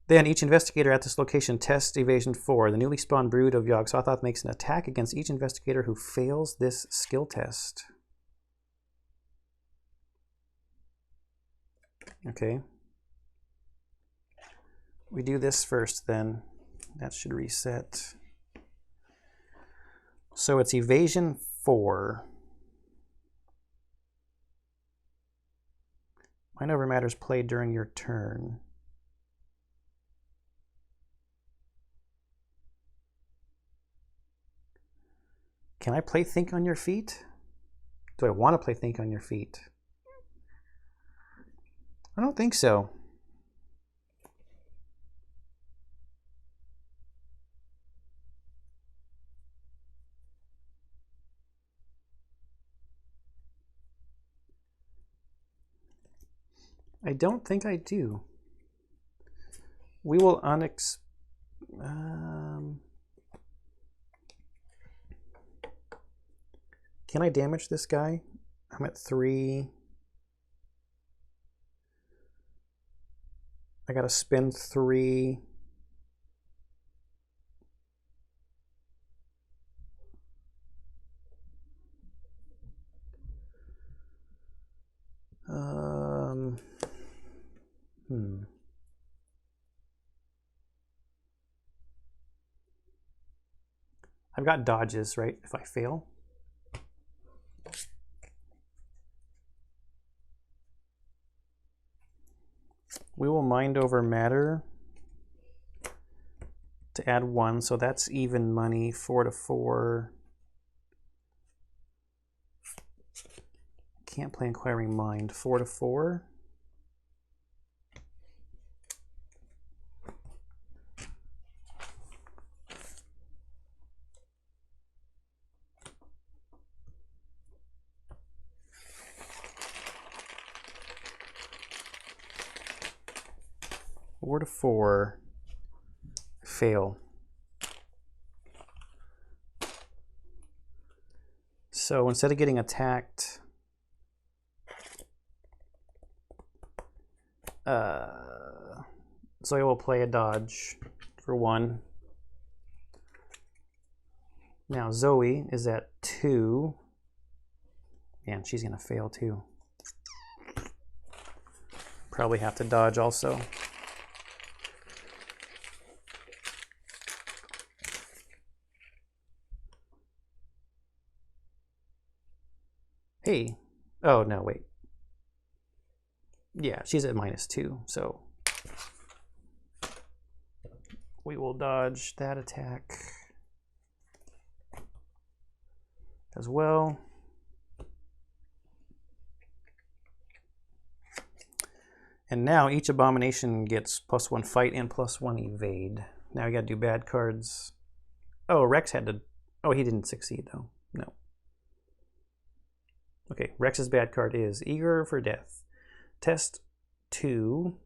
Then each investigator at this location tests evasion 4. The newly spawned brood of Yog-Sothoth makes an attack against each investigator who fails this skill test. Okay. We do this first then. That should reset. So it's evasion 4. Mind over matters played during your turn. Can I play Think on Your Feet? Do I want to play Think on Your Feet? I don't think so. I don't think I do. We will Can I damage this guy? I'm at 3. I gotta spend 3. I've got dodges, right? If I fail. We will mind over matter to add 1, so that's even money, 4 to 4. Can't play Inquiring Mind, 4 to 4. Four to 4. Fail. So instead of getting attacked, Zoe will play a dodge for 1. Now Zoe is at 2. Man, she's gonna fail too. Probably have to dodge also. Hey, oh no, wait. Yeah, she's at -2, so we will dodge that attack as well. And now each abomination gets +1 fight and +1 evade. Now we gotta do bad cards. Oh, Rex had to, oh, he didn't succeed though, no. Okay, Rex's bad card is Eager for Death. Test 2,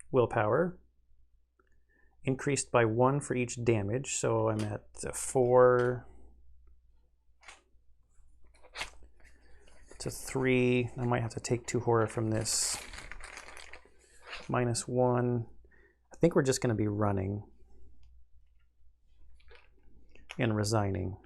willpower, increased by 1 for each damage, so I'm at 4 to 3. I might have to take 2 horror from this. -1. I think we're just going to be running and resigning.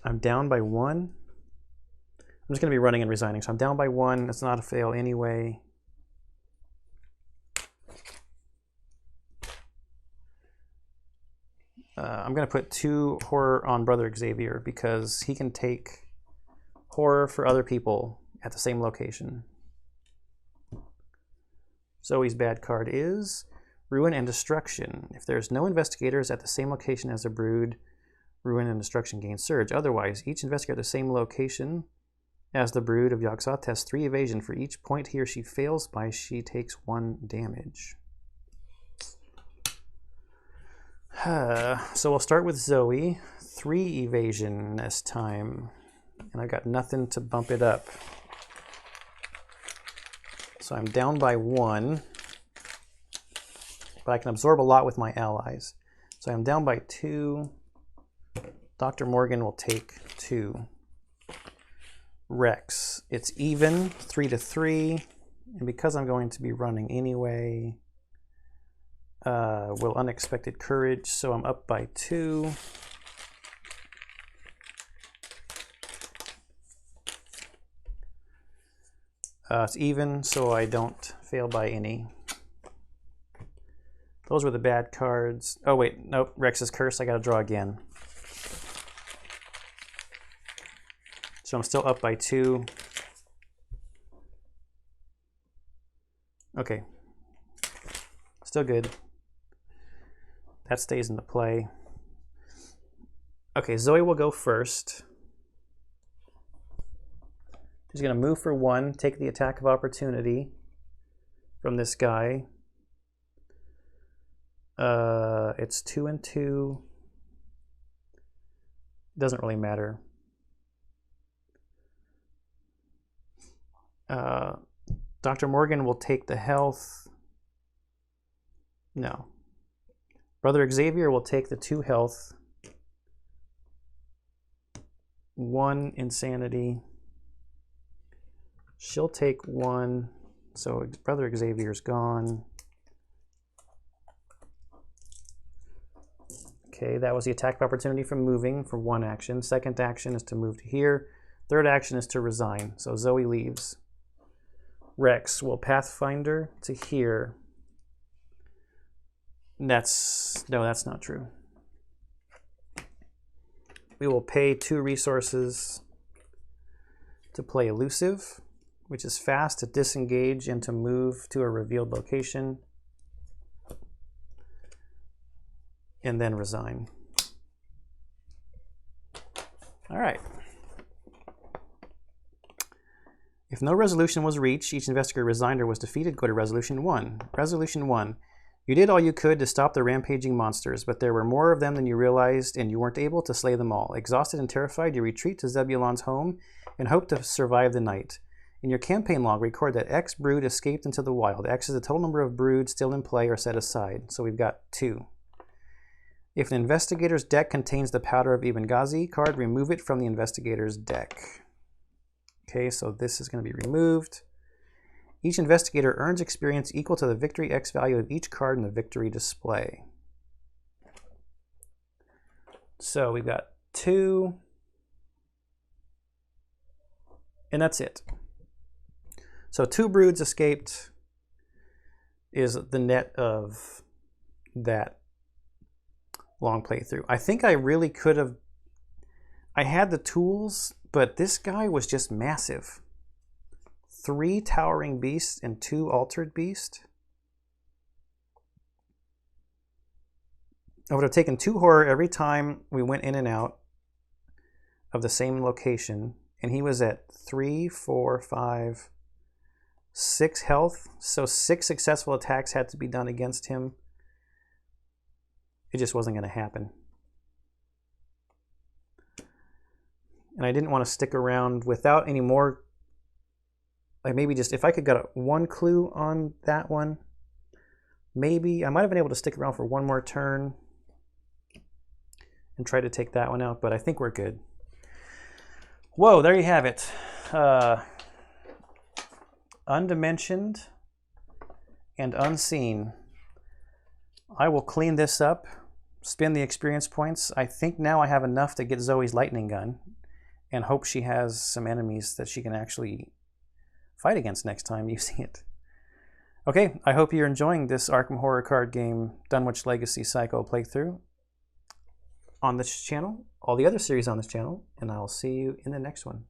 I'm down by 1. I'm just going to be running and resigning, so I'm down by 1. It's not a fail anyway. I'm going to put 2 horror on Brother Xavier because he can take horror for other people at the same location. Zoe's bad card is Ruin and Destruction. If there's no investigators at the same location as the Brood, Ruin and Destruction gain Surge. Otherwise, each investigator at the same location as the Brood of Yogg-Sothoth has 3 evasion. For each point he or she fails by, she takes 1 damage. So we'll start with Zoe. 3 evasion this time. And I've got nothing to bump it up. So I'm down by 1. But I can absorb a lot with my allies. So I'm down by 2. Dr. Morgan will take 2. Rex, it's even, 3 to 3. And because I'm going to be running anyway, will Unexpected Courage, so I'm up by 2. It's even, so I don't fail by any. Those were the bad cards. Oh wait, nope, Rex's Curse, I gotta draw again. So I'm still up by 2. Okay, still good. That stays into play. Okay, Zoe will go first. She's going to move for 1, take the attack of opportunity from this guy. It's 2 and 2. Doesn't really matter. Dr. Morgan will take the health. No. Brother Xavier will take the 2 health, 1 insanity. She'll take 1, so Brother Xavier's gone. Okay, that was the attack of opportunity from moving for 1 action. Second action is to move to here. Third action is to resign, so Zoe leaves. Rex will Pathfinder to here. No, that's not true. We will pay 2 resources to play Elusive, which is fast to disengage and to move to a revealed location, and then resign. All right. If no resolution was reached, each investigator resigned or was defeated, go to Resolution 1. Resolution 1. You did all you could to stop the rampaging monsters, but there were more of them than you realized, and you weren't able to slay them all. Exhausted and terrified, you retreat to Zebulon's home and hope to survive the night. In your campaign log, record that X brood escaped into the wild. X is the total number of broods still in play or set aside, so we've got 2. If an investigator's deck contains the Powder of Ibn-Ghazi card, remove it from the investigator's deck. Okay, so this is going to be removed. Each investigator earns experience equal to the victory X value of each card in the victory display. So we've got 2, and that's it. So 2 broods escaped is the net of that long playthrough. I think I really could have, I had the tools, but this guy was just massive. 3 Towering Beasts and 2 Altered Beast. I would have taken 2 horror every time we went in and out of the same location, and he was at 3, 4, 5, 6 health, so 6 successful attacks had to be done against him. It just wasn't going to happen. And I didn't want to stick around without any more. Like maybe just if I could get 1 clue on that one, maybe I might have been able to stick around for 1 more turn and try to take that one out, but I think we're good. Whoa, there you have it. Undimensioned and Unseen. I will clean this up, spend the experience points. I think now I have enough to get Zoe's lightning gun and hope she has some enemies that she can actually fight against next time using it. Okay, I hope you're enjoying this Arkham Horror card game Dunwich Legacy Psycho playthrough on this channel, all the other series on this channel, and I'll see you in the next one.